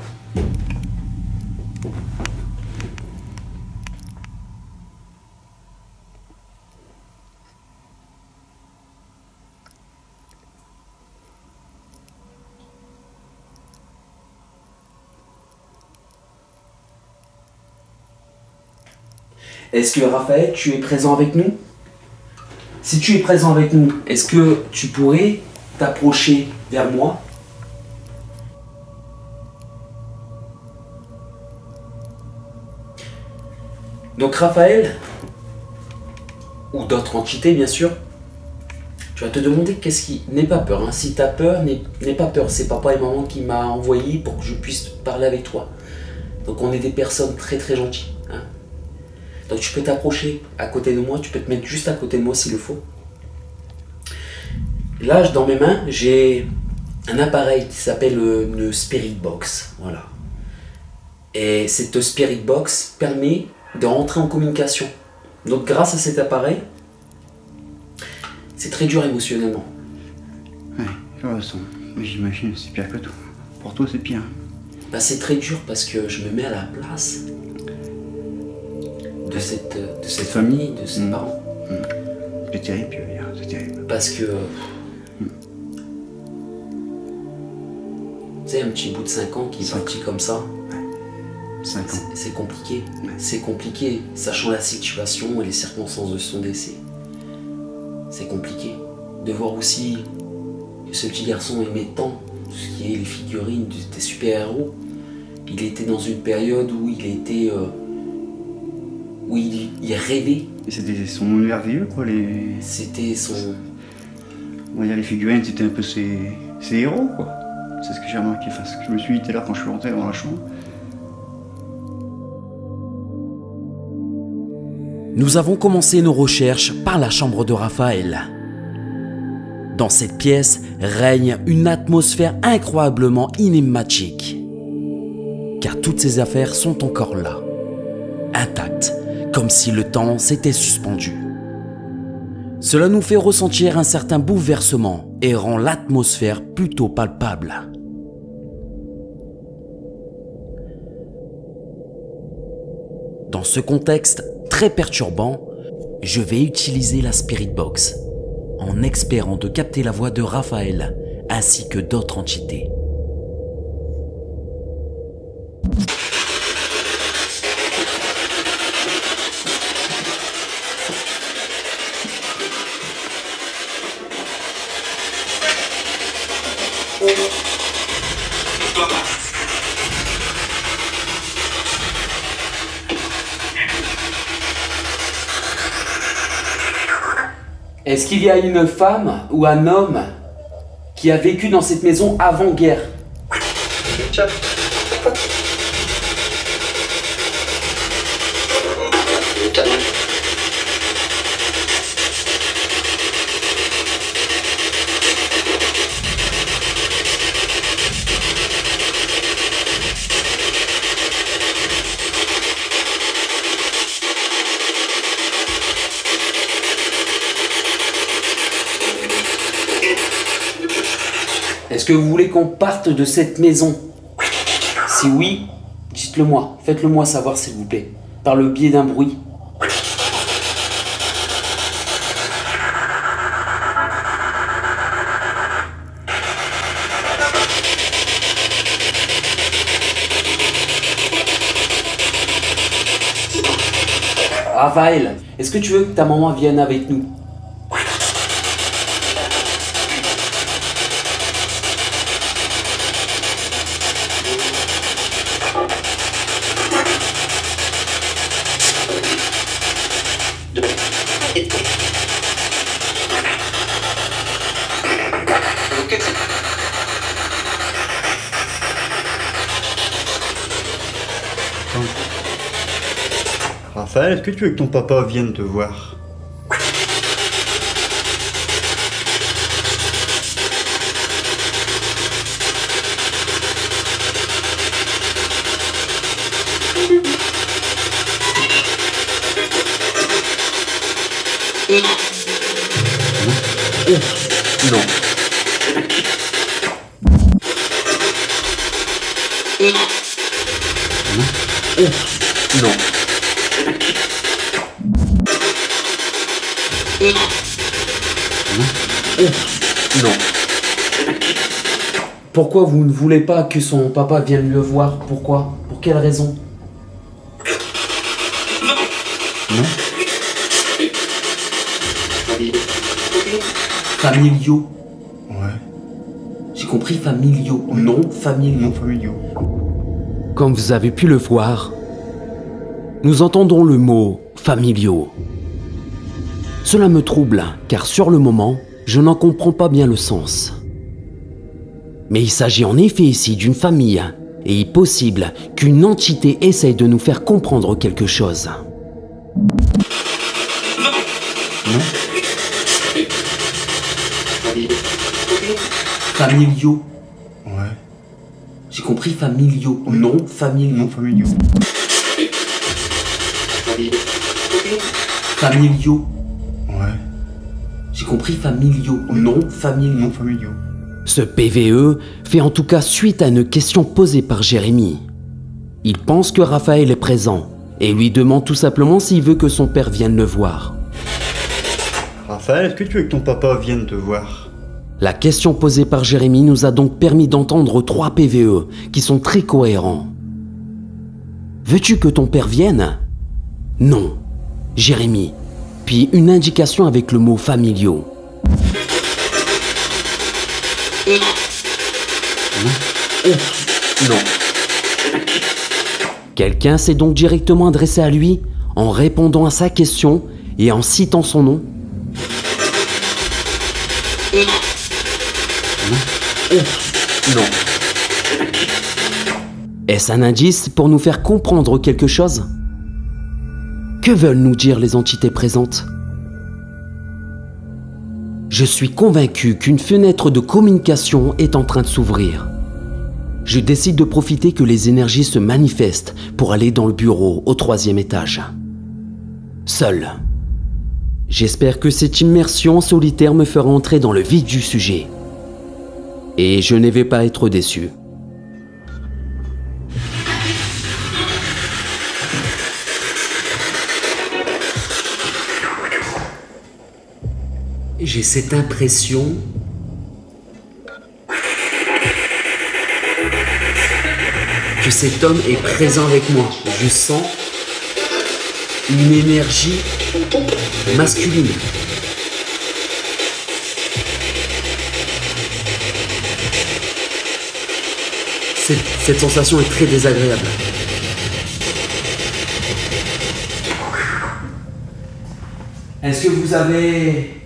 Est-ce que Raphaël, tu es présent avec nous? Si tu es présent avec nous, est-ce que tu pourrais t'approcher vers moi? Donc Raphaël, ou d'autres entités bien sûr, tu vas te demander qu'est-ce qui... N'aie pas peur, hein. Si tu as peur, n'aie pas peur. C'est papa et maman qui m'a envoyé pour que je puisse parler avec toi. Donc on est des personnes très gentilles. Hein. Donc tu peux t'approcher à côté de moi, tu peux te mettre juste à côté de moi s'il le faut. Là, dans mes mains, j'ai un appareil qui s'appelle une Spirit Box. Voilà. Et cette Spirit Box permet de rentrer en communication. Donc grâce à cet appareil, c'est très dur émotionnellement. Ouais, je ressens. Mais j'imagine c'est pire que tout. Pour toi, c'est pire. Bah, c'est très dur parce que je me mets à la place de cette famille, de ses parents. C'est terrible, tu veux dire, c'est terrible. Parce que... Tu sais, un petit bout de 5 ans qui est parti comme ça, 5 ans. c'est compliqué. Ouais. C'est compliqué, sachant la situation et les circonstances de son décès. C'est compliqué. De voir aussi que ce petit garçon aimait tant tout ce qui est les figurines des super-héros. Il était dans une période où il était... où il rêvait. Et c'était son univers vieux, quoi, les... C'était son... On va dire les figurines, c'était un peu ses héros, quoi. C'est ce que j'ai remarqué, enfin, ce que je me suis dit tout à l'heure quand je suis rentré dans la chambre. Nous avons commencé nos recherches par la chambre de Raphaël. Dans cette pièce règne une atmosphère incroyablement énigmatique. Car toutes ces affaires sont encore là, intactes, comme si le temps s'était suspendu. Cela nous fait ressentir un certain bouleversement et rend l'atmosphère plutôt palpable. Dans ce contexte très perturbant, je vais utiliser la Spirit Box, en espérant de capter la voix de Raphaël ainsi que d'autres entités. Est-ce qu'il y a une femme ou un homme qui a vécu dans cette maison avant-guerre? Est-ce que vous voulez qu'on parte de cette maison? Si oui, dites-le moi. Faites-le moi savoir, s'il vous plaît. Par le biais d'un bruit. Raphaël, est-ce que tu veux que ta maman vienne avec nous? Raphaël, est-ce que tu veux que ton papa vienne te voir? Non. Non. Non. Pourquoi vous ne voulez pas que son papa vienne le voir? Pourquoi? Pour quelle raison? Non. Familiaux. Ouais. J'ai compris familiaux. Non familiaux. Non familiaux. Comme vous avez pu le voir, nous entendons le mot familiaux. Cela me trouble, car sur le moment, je n'en comprends pas bien le sens. Mais il s'agit en effet ici d'une famille, et il est possible qu'une entité essaye de nous faire comprendre quelque chose. Non. Familiaux. Ouais. J'ai compris familiaux. Oui. Non familiaux. Non familiaux. Familiaux. Ouais. J'ai compris familiaux. Oui. Non familiaux. Non familiaux. Ce PVE fait en tout cas suite à une question posée par Jérémy. Il pense que Raphaël est présent et lui demande tout simplement s'il veut que son père vienne le voir. Raphaël, est-ce que tu veux que ton papa vienne te voir? La question posée par Jérémy nous a donc permis d'entendre 3 PVE qui sont très cohérents. Veux-tu que ton père vienne? Non. Jérémy. Puis une indication avec le mot familiaux. Non. Quelqu'un s'est donc directement adressé à lui en répondant à sa question et en citant son nom. Non. Est-ce un indice pour nous faire comprendre quelque chose? Que veulent nous dire les entités présentes? Je suis convaincu qu'une fenêtre de communication est en train de s'ouvrir. Je décide de profiter que les énergies se manifestent pour aller dans le bureau au 3e étage. Seul. J'espère que cette immersion en solitaire me fera entrer dans le vif du sujet. Et je ne vais pas être déçu. J'ai cette impression que cet homme est présent avec moi. Je sens une énergie masculine. Cette sensation est très désagréable. Est-ce que vous avez...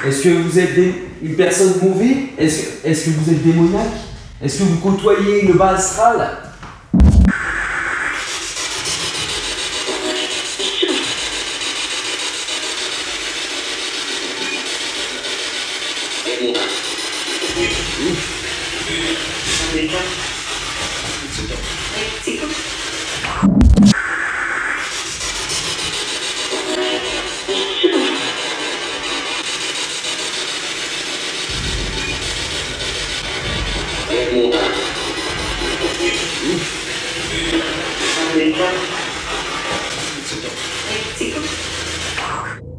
Est-ce que vous êtes une personne mauvaise? Est-ce que vous êtes démoniaque? Est-ce que vous côtoyez le bas astral?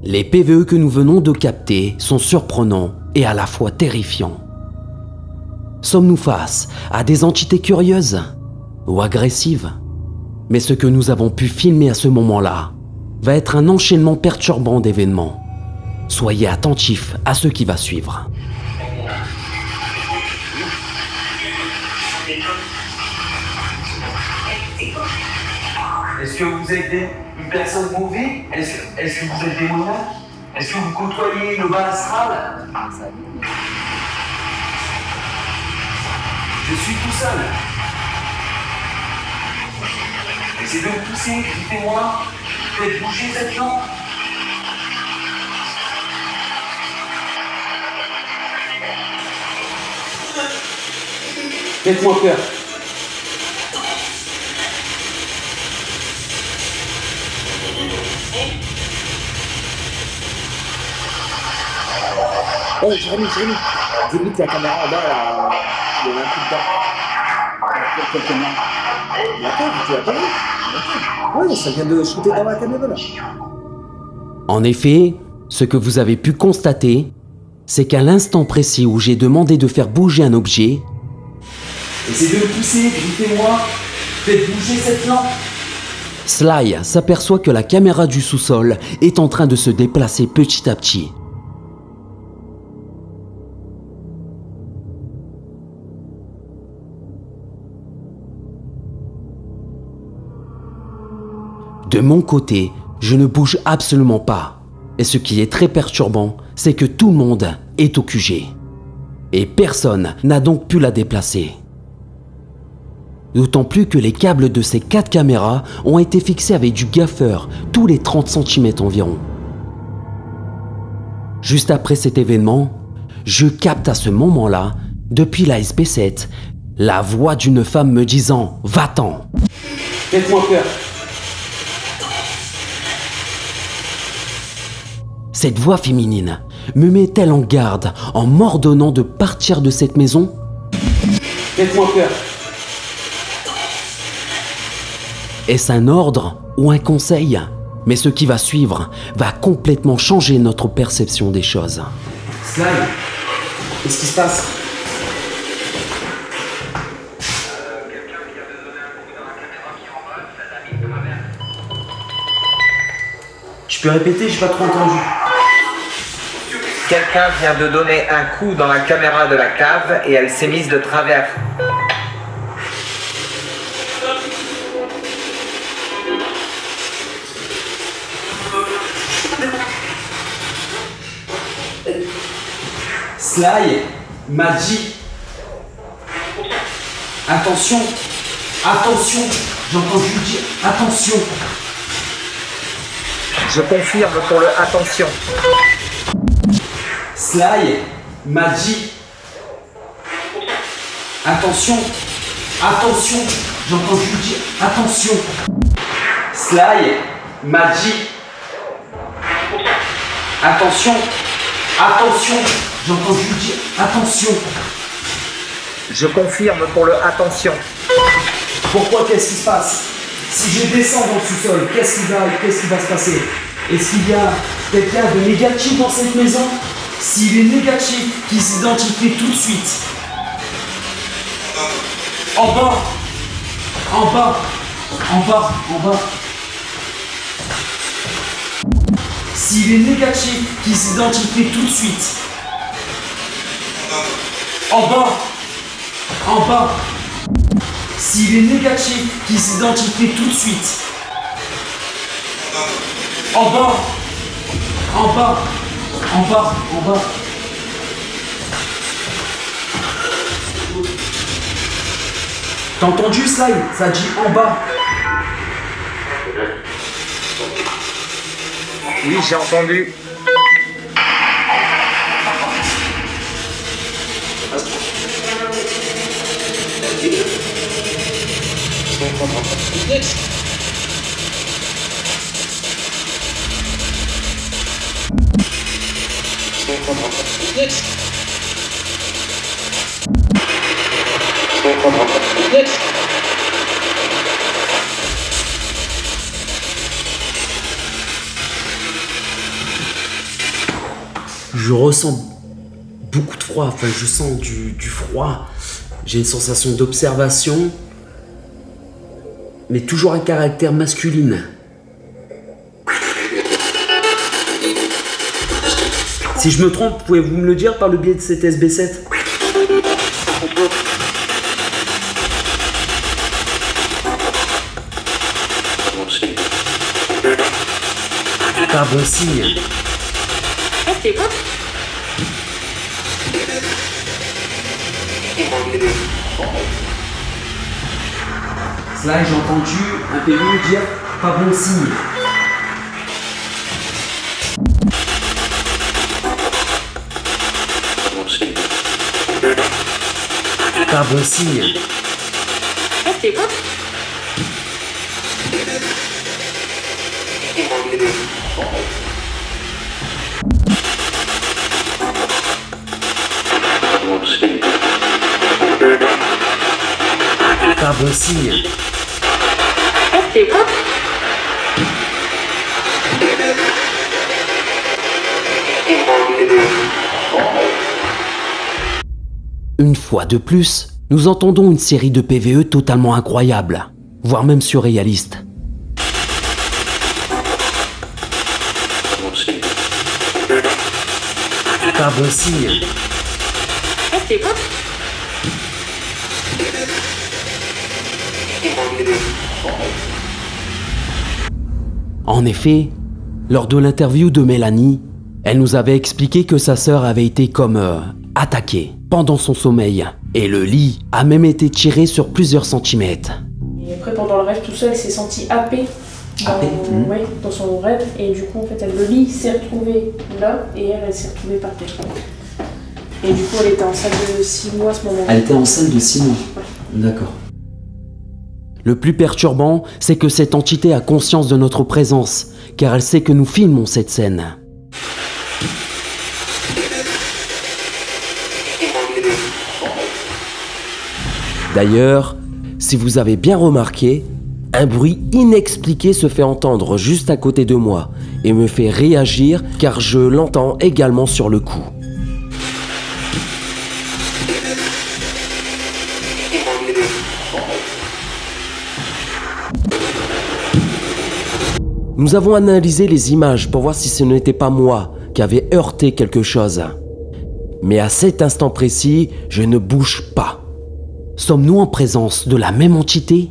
Les PVE que nous venons de capter sont surprenants et à la fois terrifiants. Sommes-nous face à des entités curieuses ou agressives? Mais ce que nous avons pu filmer à ce moment-là va être un enchaînement perturbant d'événements. Soyez attentifs à ce qui va suivre. Est-ce que vous êtes une personne mauvaise? Est-ce que vous êtes démoniaque? Est-ce que vous côtoyez le bas astral? Je suis tout seul. Essayez de me pousser, dites-moi. Faites bouger cette lampe. Faites-moi peur. Oh, Jérémy, dis-lui que la caméra en bas, il y a un coup dedans. Quelques mains. D'accord, tu l'as pas vu? Oui, ça vient de shooter dans la caméra là. En effet, ce que vous avez pu constater, c'est qu'à l'instant précis où j'ai demandé de faire bouger un objet, essayez de le pousser, dites-moi, faites bouger cette lampe. Sly s'aperçoit que la caméra du sous-sol est en train de se déplacer petit à petit. De mon côté, je ne bouge absolument pas. Et ce qui est très perturbant, c'est que tout le monde est au QG. Et personne n'a donc pu la déplacer. D'autant plus que les câbles de ces 4 caméras ont été fixés avec du gaffeur tous les 30 cm environ. Juste après cet événement, je capte à ce moment-là, depuis la SB7, la voix d'une femme me disant « Va-t'en ». Faites-moi peur. Cette voix féminine me met-elle en garde en m'ordonnant de partir de cette maison? Faites-moi peur. Est-ce un ordre ou un conseil? Mais ce qui va suivre va complètement changer notre perception des choses. Sly, qu'est-ce qui se passe? Tu peux répéter, j'ai pas trop entendu. Quelqu'un vient de donner un coup dans la caméra de la cave et elle s'est mise de travers. Sly m'a dit attention, attention, j'ai entendu dire attention. Je confirme pour le attention. Sly m'a dit attention, attention, j'ai entendu dire attention. Sly m'a dit attention, attention, j'ai entendu dire attention. Je confirme pour le attention. Pourquoi? Qu'est-ce qui se passe? Si je descends dans le sous-sol, qu'est-ce qui va se passer? Est-ce qu'il y a quelqu'un de négatif dans cette maison? S'il est négatif, qu'il s'identifie tout de suite. En bas, en bas, en bas, en bas. S'il est négatif, qu'il s'identifie tout de suite. En bas, en bas. S'il est négatif, qu'il s'identifie tout de suite. En bas, en bas, en bas, en bas. T'as entendu, Sly? Ça dit en bas. Oui, j'ai entendu. Je ressens beaucoup de froid, enfin je sens du froid. J'ai une sensation d'observation, mais toujours un caractère masculine. Si je me trompe, pouvez-vous me le dire par le biais de cette SB7? Pas bon signe. Là, j'ai entendu un PV dire pas bon signe. Pas bon signe. Pas bon signe. Une fois de plus, nous entendons une série de PVE totalement incroyables, voire même surréalistes. Pas bon signe. En effet, lors de l'interview de Mélanie, elle nous avait expliqué que sa sœur avait été comme attaquée pendant son sommeil et le lit a même été tiré sur plusieurs centimètres. Et après, pendant le rêve, tout seul, elle s'est sentie happée ouais, dans son rêve. Et du coup, en fait, le lit s'est retrouvé là et elle s'est retrouvée par terre. Et du coup, elle était enceinte de 6 mois à ce moment-là. Elle était enceinte de 6 mois. Ouais. D'accord. Le plus perturbant, c'est que cette entité a conscience de notre présence, car elle sait que nous filmons cette scène. D'ailleurs, si vous avez bien remarqué, un bruit inexpliqué se fait entendre juste à côté de moi et me fait réagir car je l'entends également sur le coup. Nous avons analysé les images pour voir si ce n'était pas moi qui avait heurté quelque chose. Mais à cet instant précis, je ne bouge pas. Sommes-nous en présence de la même entité?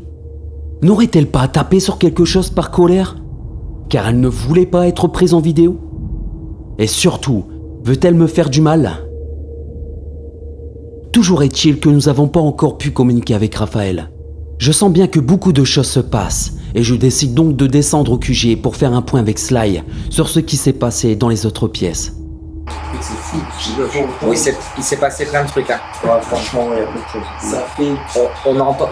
N'aurait-elle pas tapé sur quelque chose par colère? Car elle ne voulait pas être prise en vidéo? Et surtout, veut-elle me faire du mal? Toujours est-il que nous n'avons pas encore pu communiquer avec Raphaël. Je sens bien que beaucoup de choses se passent et je décide donc de descendre au QG pour faire un point avec Sly sur ce qui s'est passé dans les autres pièces. C'est fou. Oui, il s'est passé plein de trucs là. Ouais, franchement, il y a beaucoup de choses. Ça fait.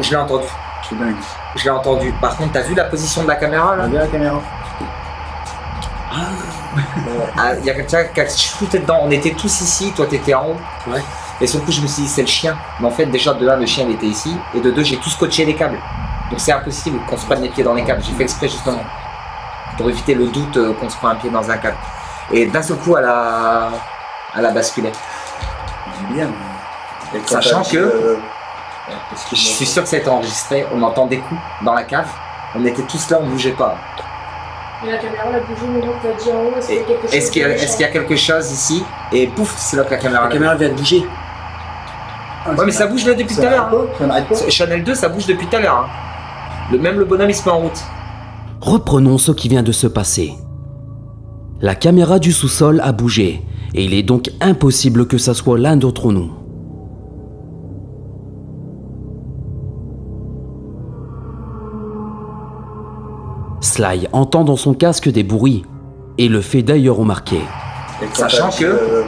Je l'ai entendu. C'est dingue. Je l'ai entendu. Par contre, t'as vu la position de la caméra là? On a bien la caméra. Ah, il y a quelqu'un qui a shooté dedans. On était tous ici, toi t'étais en haut. Ouais. Et sur le coup, je me suis dit, c'est le chien. Mais en fait, déjà, de là, le chien il était ici. Et de deux, j'ai tout scotché les câbles. Donc c'est impossible qu'on se prenne les pieds dans les câbles. J'ai fait exprès justement. Pour éviter le doute qu'on se prend un pied dans un câble. Et d'un seul coup, elle a basculé. Bien. Sachant que, je suis sûr que ça a été enregistré, on entend des coups dans la cave. On était tous là, on ne bougeait pas. Et la caméra a bougé, mais donc t'as dit en haut, est-ce qu'il y a quelque chose? Est-ce qu'il y a quelque chose ici? Et pouf, c'est là que la caméra. La caméra vient de bouger. Ouais, mais ça bouge là depuis tout à l'heure. Ça n'arrête pas. Chanel 2, ça bouge depuis tout à l'heure. Même le bonhomme, il se met en route. Reprenons ce qui vient de se passer. La caméra du sous-sol a bougé et il est donc impossible que ça soit l'un d'entre nous. Sly entend dans son casque des bruits et le fait d'ailleurs remarquer. Sachant que,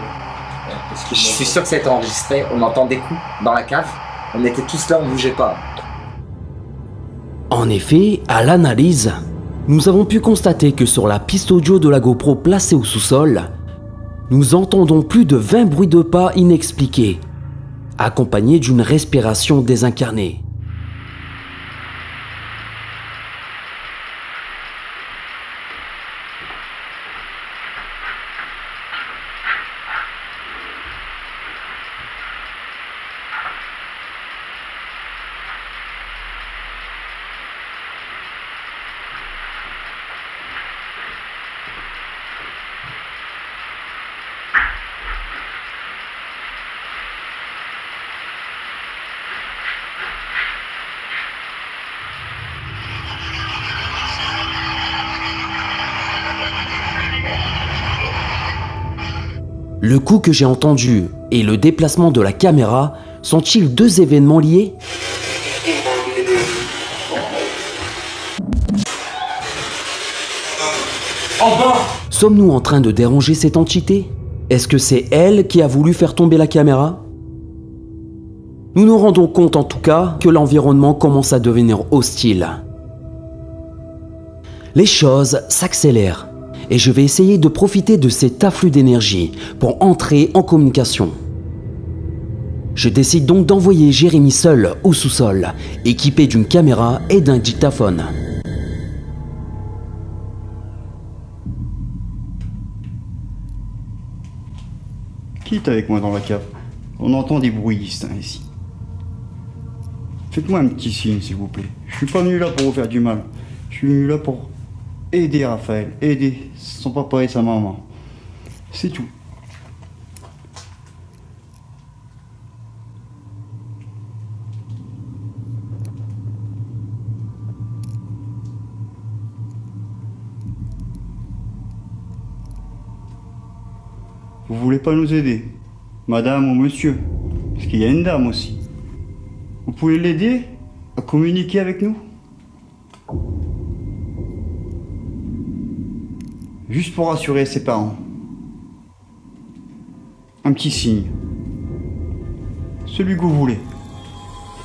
je suis sûr que ça a été enregistré, on entend des coups dans la cave. On était tous là, on ne bougeait pas. En effet, à l'analyse, nous avons pu constater que sur la piste audio de la GoPro placée au sous-sol, nous entendons plus de 20 bruits de pas inexpliqués, accompagnés d'une respiration désincarnée. Le coup que j'ai entendu et le déplacement de la caméra sont-ils deux événements liés? Sommes-nous en train de déranger cette entité? Est-ce que c'est elle qui a voulu faire tomber la caméra? Nous nous rendons compte en tout cas que l'environnement commence à devenir hostile. Les choses s'accélèrent et je vais essayer de profiter de cet afflux d'énergie pour entrer en communication. Je décide donc d'envoyer Jérémy seul au sous-sol, équipé d'une caméra et d'un dictaphone. Qui est avec moi dans la cave? On entend des bruits distincts ici. Faites-moi un petit signe, s'il vous plaît. Je suis pas venu là pour vous faire du mal. Je suis venu là pour aider Raphaël, aider son papa et sa maman. C'est tout. vous voulez pas nous aider, madame ou monsieur, parce qu'il y a une dame aussi. Vous pouvez l'aider à communiquer avec nous? Juste pour rassurer ses parents. Un petit signe. Celui que vous voulez.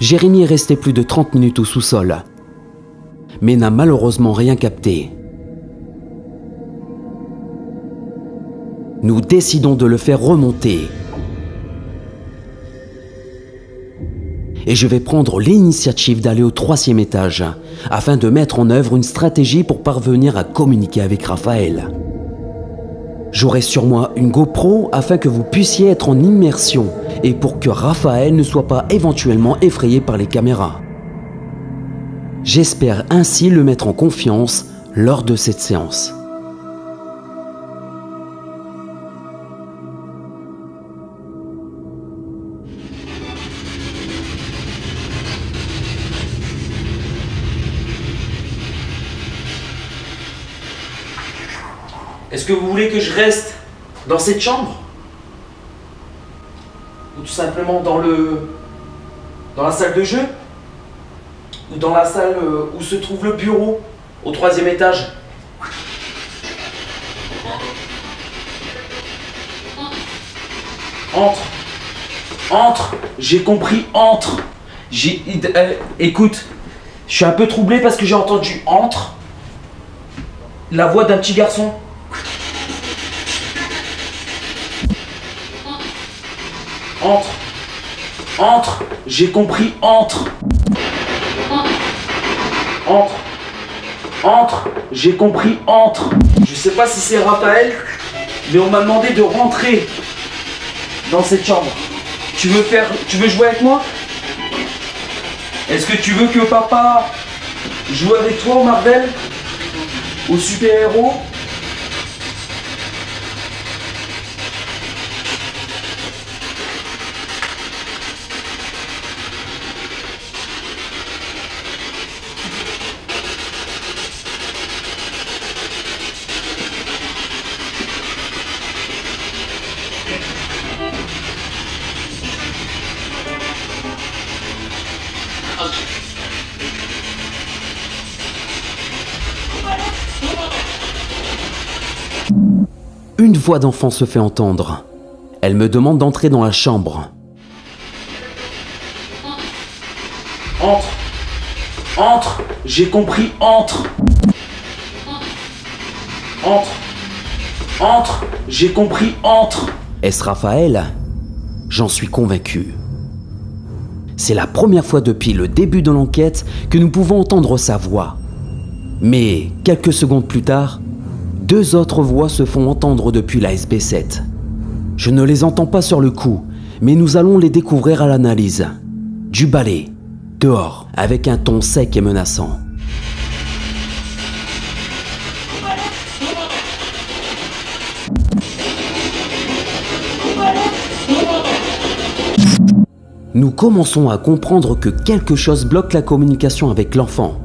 Jérémy est resté plus de 30 minutes au sous-sol, mais n'a malheureusement rien capté. Nous décidons de le faire remonter. Et je vais prendre l'initiative d'aller au 3e étage, afin de mettre en œuvre une stratégie pour parvenir à communiquer avec Raphaël. J'aurai sur moi une GoPro afin que vous puissiez être en immersion et pour que Raphaël ne soit pas éventuellement effrayé par les caméras. J'espère ainsi le mettre en confiance lors de cette séance. Est-ce que vous voulez que je reste dans cette chambre? Ou tout simplement dans la salle de jeu? Ou dans la salle où se trouve le bureau, au 3e étage? Entre. Entre. J'ai compris, entre. Écoute, je suis un peu troublé parce que j'ai entendu entre. La voix d'un petit garçon. Entre. Entre. J'ai compris, entre. Entre. Entre. J'ai compris, entre. Je sais pas si c'est Raphaël, mais on m'a demandé de rentrer dans cette chambre. Tu veux jouer avec moi? Est-ce que tu veux que papa joue avec toi au Marvel? Au super-héros? Une voix d'enfant se fait entendre. Elle me demande d'entrer dans la chambre. Entre. Entre. J'ai compris, entre. Entre. Entre. J'ai compris, entre. Est-ce Raphaël? J'en suis convaincu. C'est la première fois depuis le début de l'enquête que nous pouvons entendre sa voix. Mais quelques secondes plus tard, 2 autres voix se font entendre depuis la SB7. Je ne les entends pas sur le coup, mais nous allons les découvrir à l'analyse. Du balai, dehors, avec un ton sec et menaçant. Nous commençons à comprendre que quelque chose bloque la communication avec l'enfant.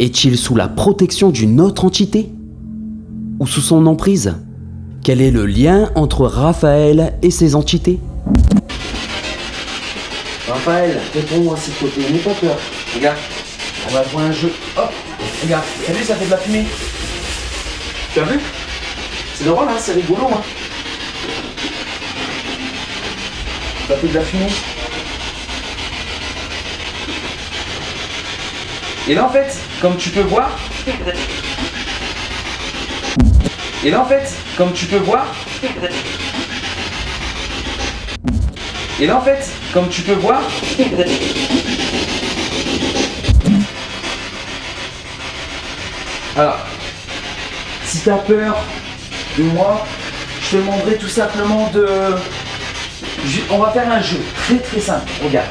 Est-il sous la protection d'une autre entité? Ou sous son emprise? Quel est le lien entre Raphaël et ces entités? Raphaël, réponds-moi s'il te plaît, n'aie pas peur. Regarde, on va jouer un jeu. Hop, regarde, t'as vu, ça fait de la fumée. Tu as vu? C'est drôle, hein, c'est rigolo, hein. Ça fait de la fumée. Et là, en fait, comme tu peux voir... Et là, en fait, comme tu peux voir... Et là, en fait, comme tu peux voir... Alors, si tu as peur de moi, je te demanderai tout simplement de... On va faire un jeu très très simple, regarde.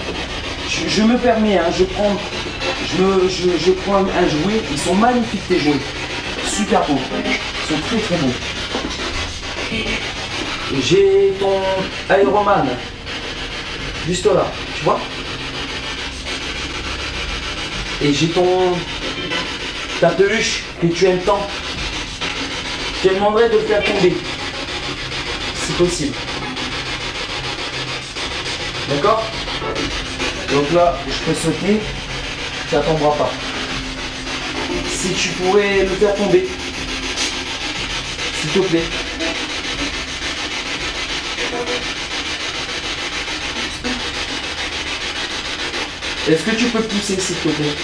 Je me permets, hein, je prends un jouet, ils sont magnifiques tes jouets, super beaux, ils sont très très beaux. J'ai ton Iron Man, juste là, tu vois. Et j'ai ta peluche que tu aimes tant. Je te demanderai de le faire tomber. si possible. D'accord? Donc là, je peux sauter, ça tombera pas. Si tu pourrais le faire tomber, s'il te plaît. Est-ce que tu peux pousser, s'il te plaît?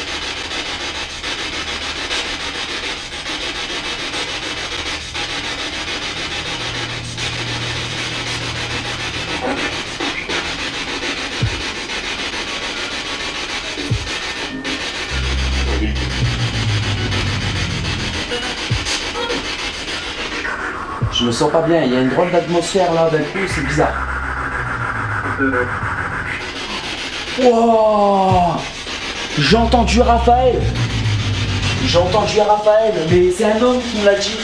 Je me sens pas bien, il y a une drôle d'atmosphère là d'un coup, c'est bizarre. Wow, j'ai entendu Raphaël. J'ai entendu Raphaël, mais c'est un homme qui me l'a dit.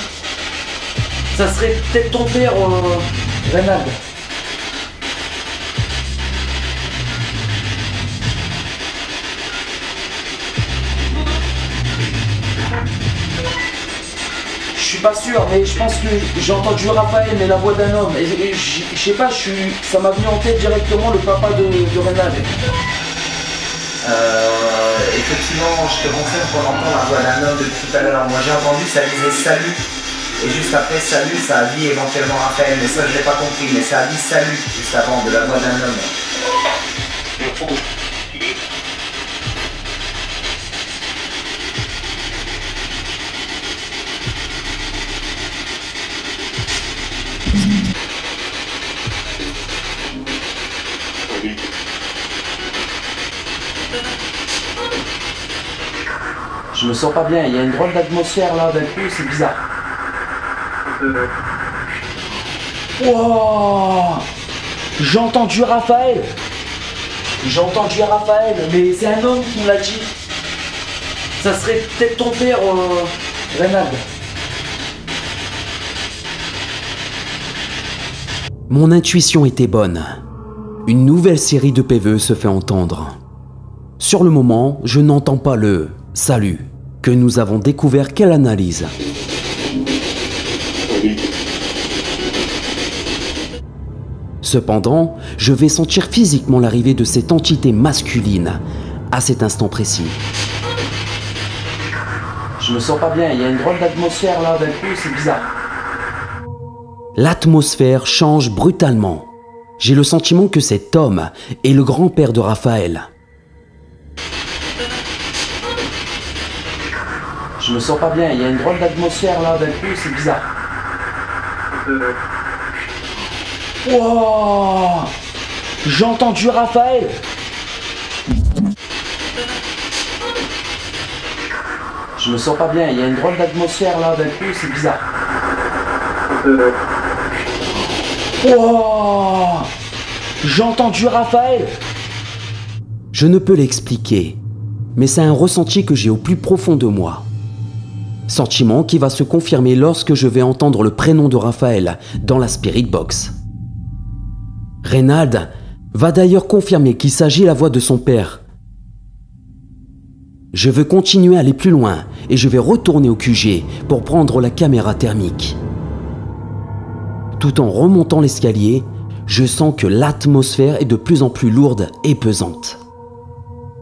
Ça serait peut-être ton père, Reynald. Je suis pas sûr, mais je pense que j'ai entendu Raphaël, mais la voix d'un homme. Et je sais pas, ça m'a venu en tête directement le papa de Reynald. Effectivement, je te confirme qu'on entend la voix d'un homme depuis tout à l'heure. Moi j'ai entendu, ça disait salut. Et juste après salut, ça a dit éventuellement Raphaël. Mais ça je l'ai pas compris. Mais ça a dit salut juste avant, de la voix d'un homme. Je me sens pas bien, il y a une drôle d'atmosphère là d'un coup, c'est bizarre. Wow, j'ai entendu Raphaël. J'ai entendu Raphaël, mais c'est un homme qui me l'a dit. Ça serait peut-être ton père, Reynald. Mon intuition était bonne. Une nouvelle série de PVE se fait entendre. Sur le moment, je n'entends pas le « salut » que nous avons découvert quelle analyse. Cependant, je vais sentir physiquement l'arrivée de cette entité masculine à cet instant précis. Je me sens pas bien, il y a une drôle d'atmosphère là d'un coup, c'est bizarre. L'atmosphère change brutalement. J'ai le sentiment que cet homme est le grand-père de Raphaël. Je me sens pas bien, il y a une drôle d'atmosphère là d'un coup, c'est bizarre. Wow, j'ai entendu Raphaël. Je me sens pas bien, il y a une drôle d'atmosphère là d'un coup, c'est bizarre. Wow, j'ai entendu Raphaël. Je ne peux l'expliquer, mais c'est un ressenti que j'ai au plus profond de moi. Sentiment qui va se confirmer lorsque je vais entendre le prénom de Raphaël dans la Spirit Box. Reynald va d'ailleurs confirmer qu'il s'agit de la voix de son père. Je veux continuer à aller plus loin et je vais retourner au QG pour prendre la caméra thermique. Tout en remontant l'escalier, je sens que l'atmosphère est de plus en plus lourde et pesante.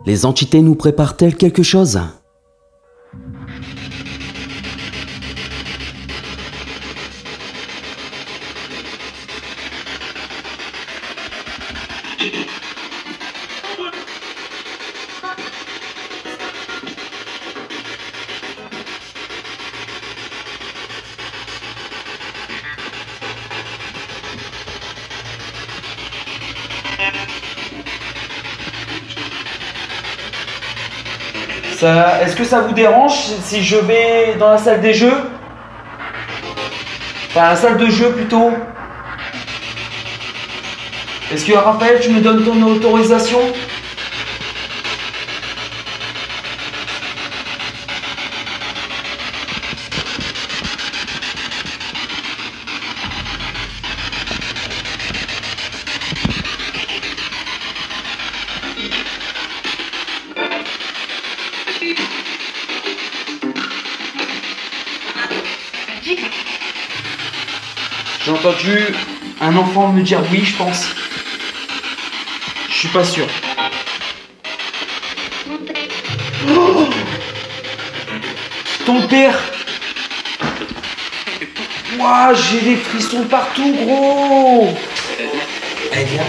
Les entités nous préparent-elles quelque chose ? Est-ce que ça vous dérange si je vais dans la salle des jeux? Enfin, la salle de jeu plutôt. Est-ce que Raphaël, tu me donnes ton autorisation? J'ai entendu un enfant me dire oui, je pense. Je suis pas sûr. Oh, ton père. Ouah, j'ai des frissons partout, gros. Eh bien.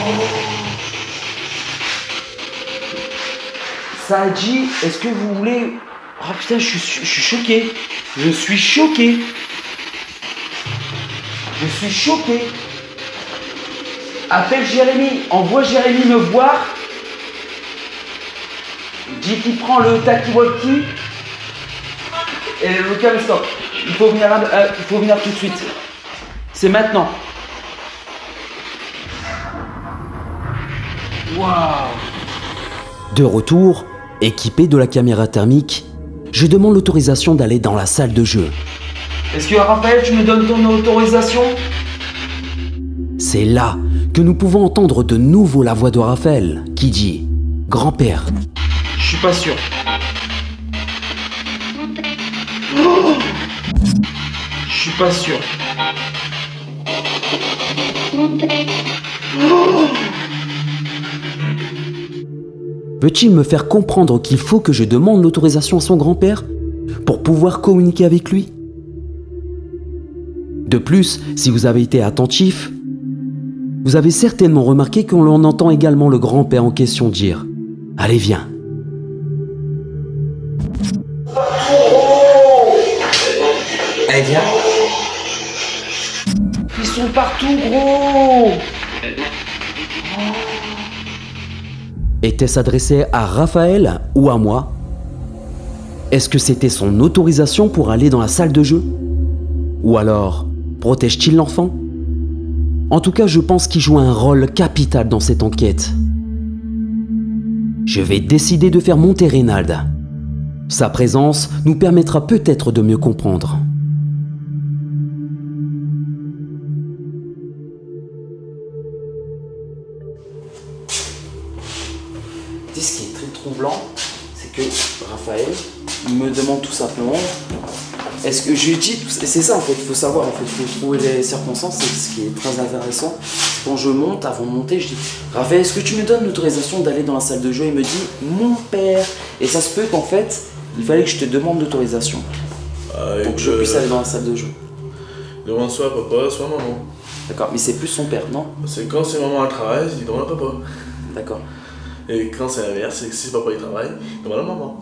Ça a dit, est-ce que vous voulez... Oh putain, je suis choqué. Je suis choqué. Je suis choqué. Appelle Jérémy, envoie Jérémy me voir. Dis qu'il prend le talkie-walkie et le camstop. Il faut venir tout de suite. C'est maintenant. Waouh. De retour, équipé de la caméra thermique, je demande l'autorisation d'aller dans la salle de jeu. Est-ce que Raphaël, tu me donnes ton autorisation? C'est là que nous pouvons entendre de nouveau la voix de Raphaël qui dit « Grand-père ». Je suis pas sûr. Oh, je suis pas sûr. Oh. Veut-il me faire comprendre qu'il faut que je demande l'autorisation à son grand-père pour pouvoir communiquer avec lui? De plus, si vous avez été attentif, vous avez certainement remarqué qu'on entend également le grand-père en question dire « Allez, viens ». Allez, viens. Ils sont partout, gros. Était-ce adressé à Raphaël ou à moi? Est-ce que c'était son autorisation pour aller dans la salle de jeu? Ou alors, protège-t-il l'enfant? En tout cas, je pense qu'il joue un rôle capital dans cette enquête. Je vais décider de faire monter Reynald. Sa présence nous permettra peut-être de mieux comprendre. Ce qui est très troublant, c'est que Raphaël me demande tout simplement, est-ce que je lui dis, c'est ça en fait, il faut savoir, en fait, il faut trouver les circonstances, c'est ce qui est très intéressant. Quand je monte, avant de monter, je dis, Raphaël, est-ce que tu me donnes l'autorisation d'aller dans la salle de jeu? Il me dit, mon père. Et ça se peut qu'en fait, il fallait que je te demande l'autorisation pour que je puisse aller dans la salle de jeu. Demande soit à papa, soit à maman. D'accord, mais c'est plus son père, non? C'est quand c'est maman à travail, il demande à papa. D'accord. Et quand c'est l'inverse, c'est que si papa il travaille, il demande à maman.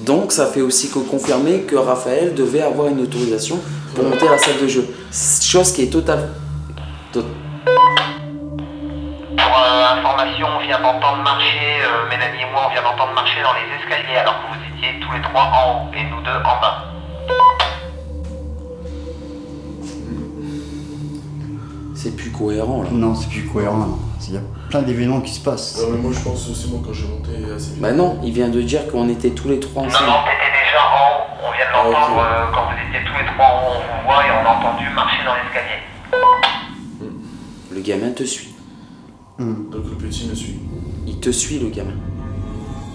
Donc ça fait aussi que confirmer que Raphaël devait avoir une autorisation pour monter à la salle de jeu. Chose qui est totale. Pour information, on vient d'entendre marcher, Mélanie et moi, on vient d'entendre marcher dans les escaliers alors que vous étiez tous les trois en haut et nous deux en bas. C'est plus cohérent là. Non, c'est plus cohérent. Non. Il y a plein d'événements qui se passent. Non, mais moi je pense aussi, moi quand j'ai monté assez vite. Bah non, il vient de dire qu'on était tous les trois ensemble. Non, t'étais déjà en haut. On vient de l'entendre quand vous étiez tous les trois en haut. On vous voit et on a entendu marcher dans l'escalier. Le gamin te suit. Donc le petit me suit. Il te suit, le gamin.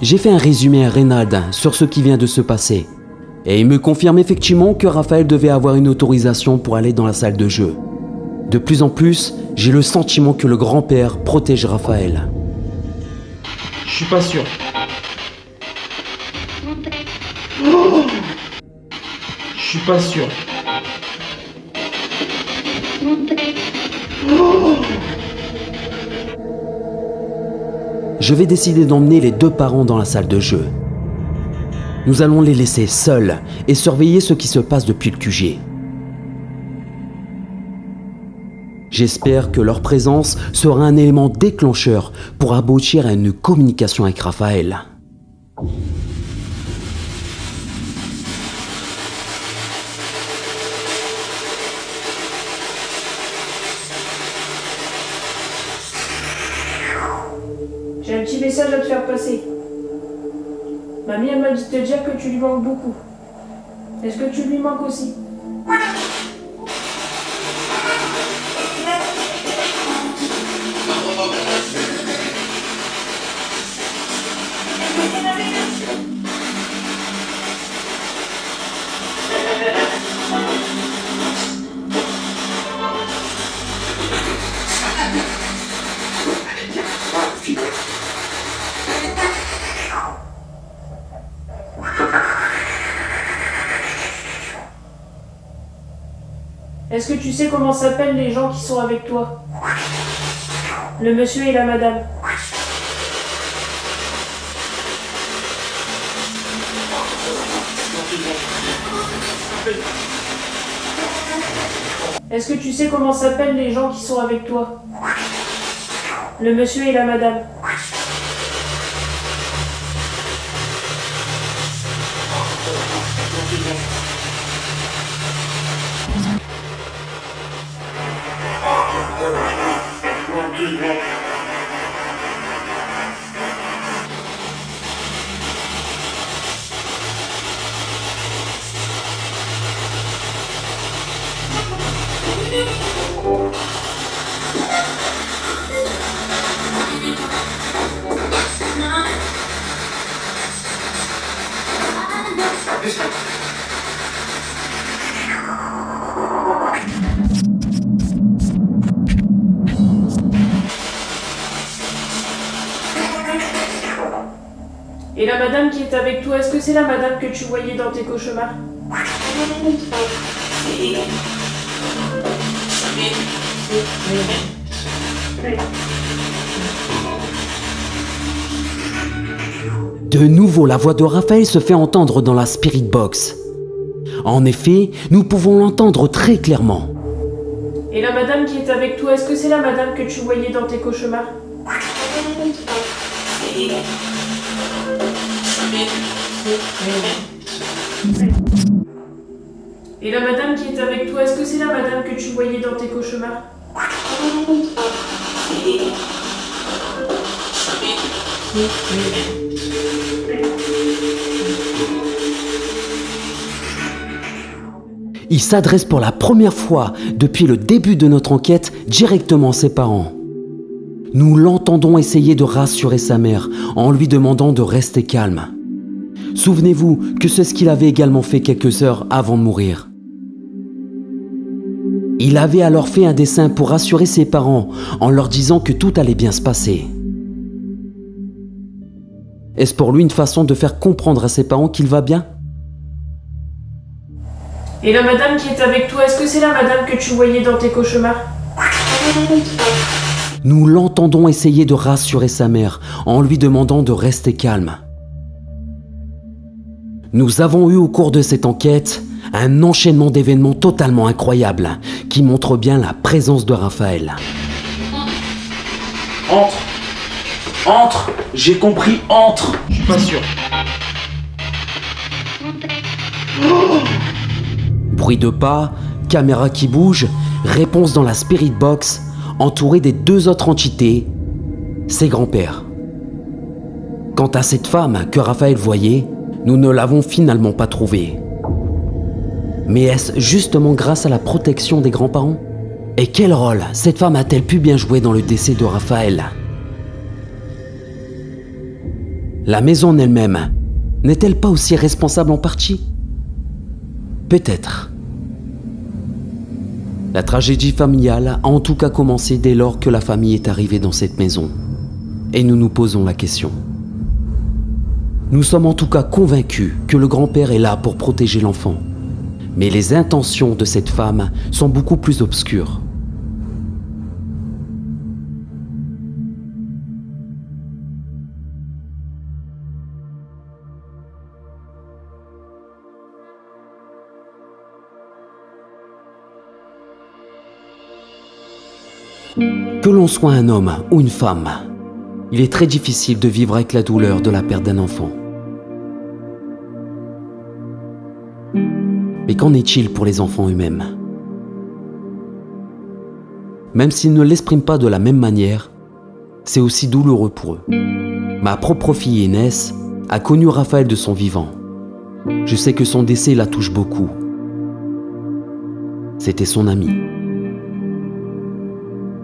J'ai fait un résumé à Reynald sur ce qui vient de se passer. Et il me confirme effectivement que Raphaël devait avoir une autorisation pour aller dans la salle de jeu. De plus en plus, j'ai le sentiment que le grand-père protège Raphaël. Je suis pas sûr. Oh, je suis pas sûr. Oh. Je vais décider d'emmener les deux parents dans la salle de jeu. Nous allons les laisser seuls et surveiller ce qui se passe depuis le QG. J'espère que leur présence sera un élément déclencheur pour aboutir à une communication avec Raphaël. J'ai un petit message à te faire passer. Mamie, elle m'a dit de te dire que tu lui manques beaucoup. Est-ce que tu lui manques aussi? Est-ce que tu sais comment s'appellent les gens qui sont avec toi? Le monsieur et la madame. Est-ce que tu sais comment s'appellent les gens qui sont avec toi? Le monsieur et la madame. Et la madame qui est avec toi, est-ce que c'est la madame que tu voyais dans tes cauchemars? De nouveau, la voix de Raphaël se fait entendre dans la Spirit Box. En effet, nous pouvons l'entendre très clairement. Et la madame qui est avec toi, est-ce que c'est la madame que tu voyais dans tes cauchemars? Et la madame qui est avec toi, est-ce que c'est la madame que tu voyais dans tes cauchemars? Il s'adresse pour la première fois depuis le début de notre enquête directement à ses parents. Nous l'entendons essayer de rassurer sa mère en lui demandant de rester calme. Souvenez-vous que c'est ce qu'il avait également fait quelques heures avant de mourir. Il avait alors fait un dessin pour rassurer ses parents en leur disant que tout allait bien se passer. Est-ce pour lui une façon de faire comprendre à ses parents qu'il va bien? Et la madame qui est avec toi, est-ce que c'est la madame que tu voyais dans tes cauchemars? Nous l'entendons essayer de rassurer sa mère en lui demandant de rester calme. Nous avons eu au cours de cette enquête un enchaînement d'événements totalement incroyables qui montrent bien la présence de Raphaël. Entre. Entre. J'ai compris, entre. Je suis pas sûr. Bruit de pas, caméra qui bouge, réponse dans la Spirit Box, entouré des deux autres entités, ses grands-pères. Quant à cette femme que Raphaël voyait, nous ne l'avons finalement pas trouvée. Mais est-ce justement grâce à la protection des grands-parents? Et quel rôle cette femme a-t-elle pu bien jouer dans le décès de Raphaël? La maison en elle-même n'est-elle pas aussi responsable en partie? Peut-être. La tragédie familiale a en tout cas commencé dès lors que la famille est arrivée dans cette maison. Et nous nous posons la question. Nous sommes en tout cas convaincus que le grand-père est là pour protéger l'enfant. Mais les intentions de cette femme sont beaucoup plus obscures. Que l'on soit un homme ou une femme, il est très difficile de vivre avec la douleur de la perte d'un enfant. Mais qu'en est-il pour les enfants eux-mêmes? Même s'ils ne l'expriment pas de la même manière, c'est aussi douloureux pour eux. Ma propre fille Inès a connu Raphaël de son vivant. Je sais que son décès la touche beaucoup. C'était son ami.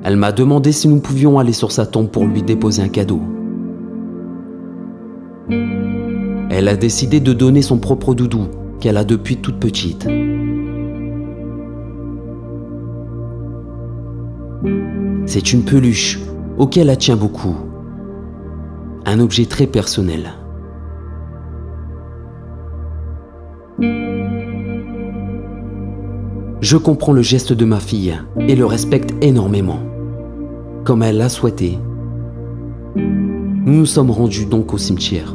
Elle m'a demandé si nous pouvions aller sur sa tombe pour lui déposer un cadeau. Elle a décidé de donner son propre doudou, qu'elle a depuis toute petite. C'est une peluche auquel elle tient beaucoup. Un objet très personnel. Je comprends le geste de ma fille et le respecte énormément. Comme elle l'a souhaité, nous nous sommes rendus donc au cimetière.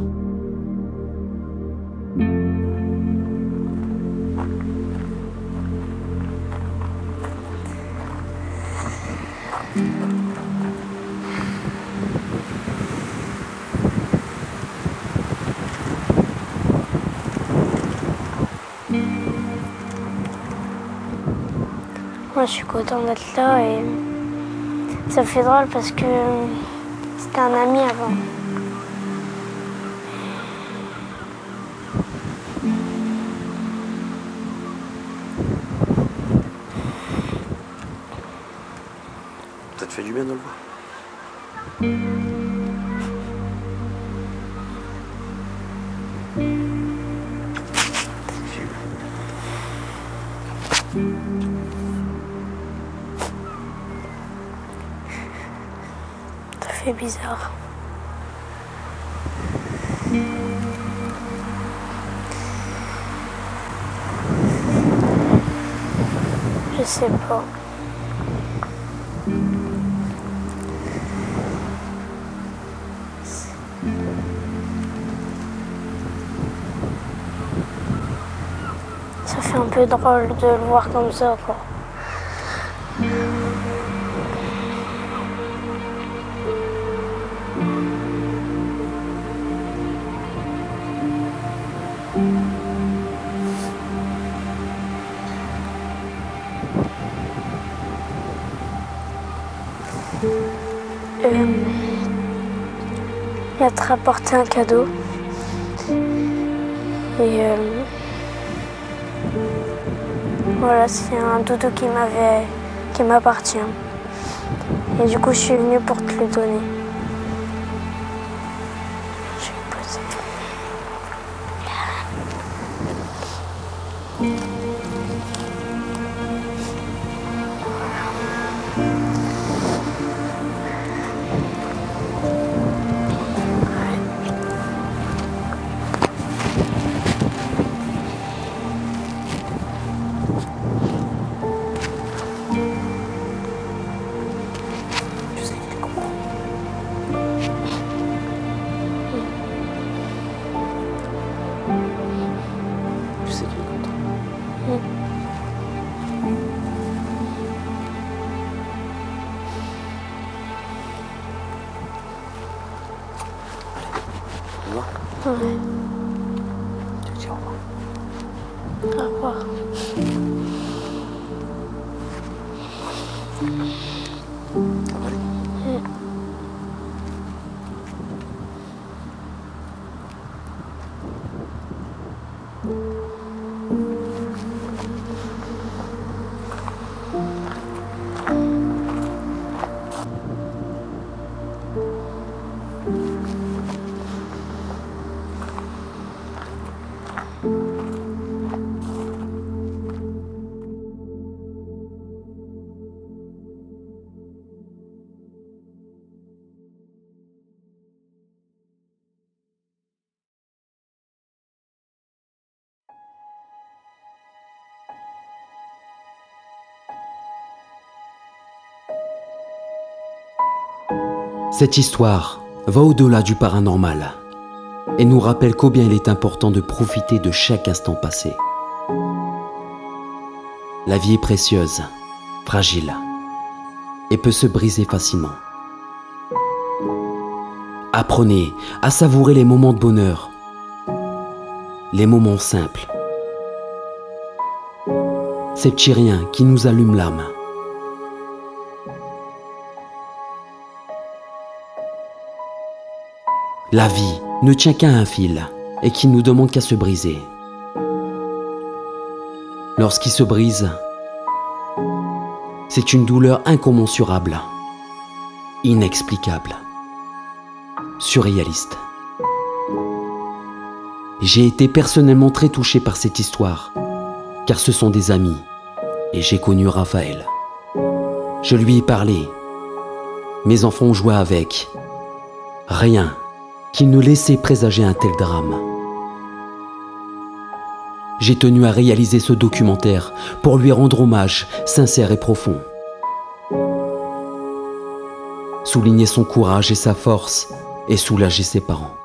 Moi, je suis content d'être là et ça me fait drôle parce que c'était un ami avant. Ça te fait du bien de le voir. Ça fait bizarre. Je sais pas. Ça fait un peu drôle de le voir comme ça, quoi. Il a te rapporté un cadeau. Et voilà, c'est un doudou qui m'appartient. Et du coup, je suis venue pour te le donner. Je vais le poser. Ouais. Tu dis au revoir. Au revoir. Cette histoire va au-delà du paranormal et nous rappelle combien il est important de profiter de chaque instant passé. La vie est précieuse, fragile et peut se briser facilement. Apprenez à savourer les moments de bonheur, les moments simples, ces petits riens qui nous allument l'âme. La vie ne tient qu'à un fil et qui ne demande qu'à se briser. Lorsqu'il se brise, c'est une douleur incommensurable, inexplicable, surréaliste. J'ai été personnellement très touché par cette histoire, car ce sont des amis, et j'ai connu Raphaël. Je lui ai parlé, mes enfants ont joué avec, rien qui ne laissait présager un tel drame. j'ai tenu à réaliser ce documentaire pour lui rendre hommage sincère et profond. Souligner son courage et sa force et soulager ses parents.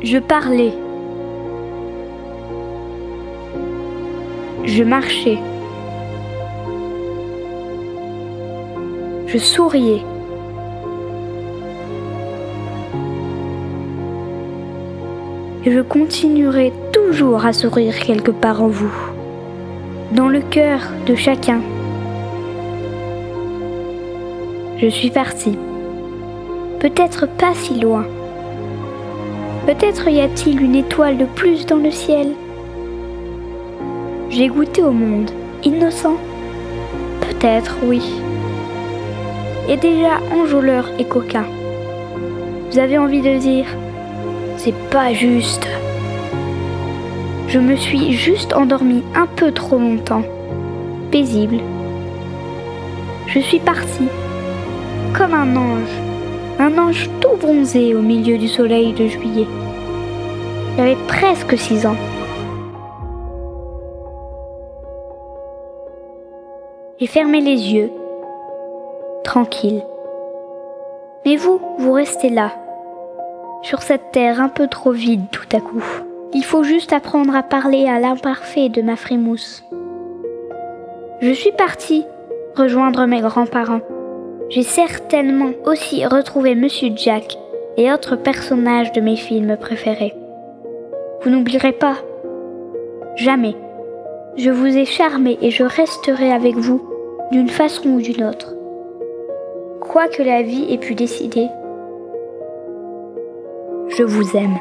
Je parlais. Je marchais. Je souriais. Et je continuerai toujours à sourire quelque part en vous, dans le cœur de chacun. Je suis partie. Peut-être pas si loin. Peut-être y a-t-il une étoile de plus dans le ciel. J'ai goûté au monde, innocent. Peut-être, oui. Et déjà enjôleur et coquin. Vous avez envie de dire, c'est pas juste. Je me suis juste endormie un peu trop longtemps. Paisible. Je suis partie. Comme un ange tout bronzé au milieu du soleil de juillet. J'avais presque 6 ans. J'ai fermé les yeux, tranquille. Mais vous restez là, sur cette terre un peu trop vide tout à coup. Il faut juste apprendre à parler à l'imparfait de ma frimousse. Je suis partie rejoindre mes grands-parents. J'ai certainement aussi retrouvé Monsieur Jack et autres personnages de mes films préférés. Vous n'oublierez pas. Jamais. Je vous ai charmé et je resterai avec vous d'une façon ou d'une autre. Quoi que la vie ait pu décider, je vous aime.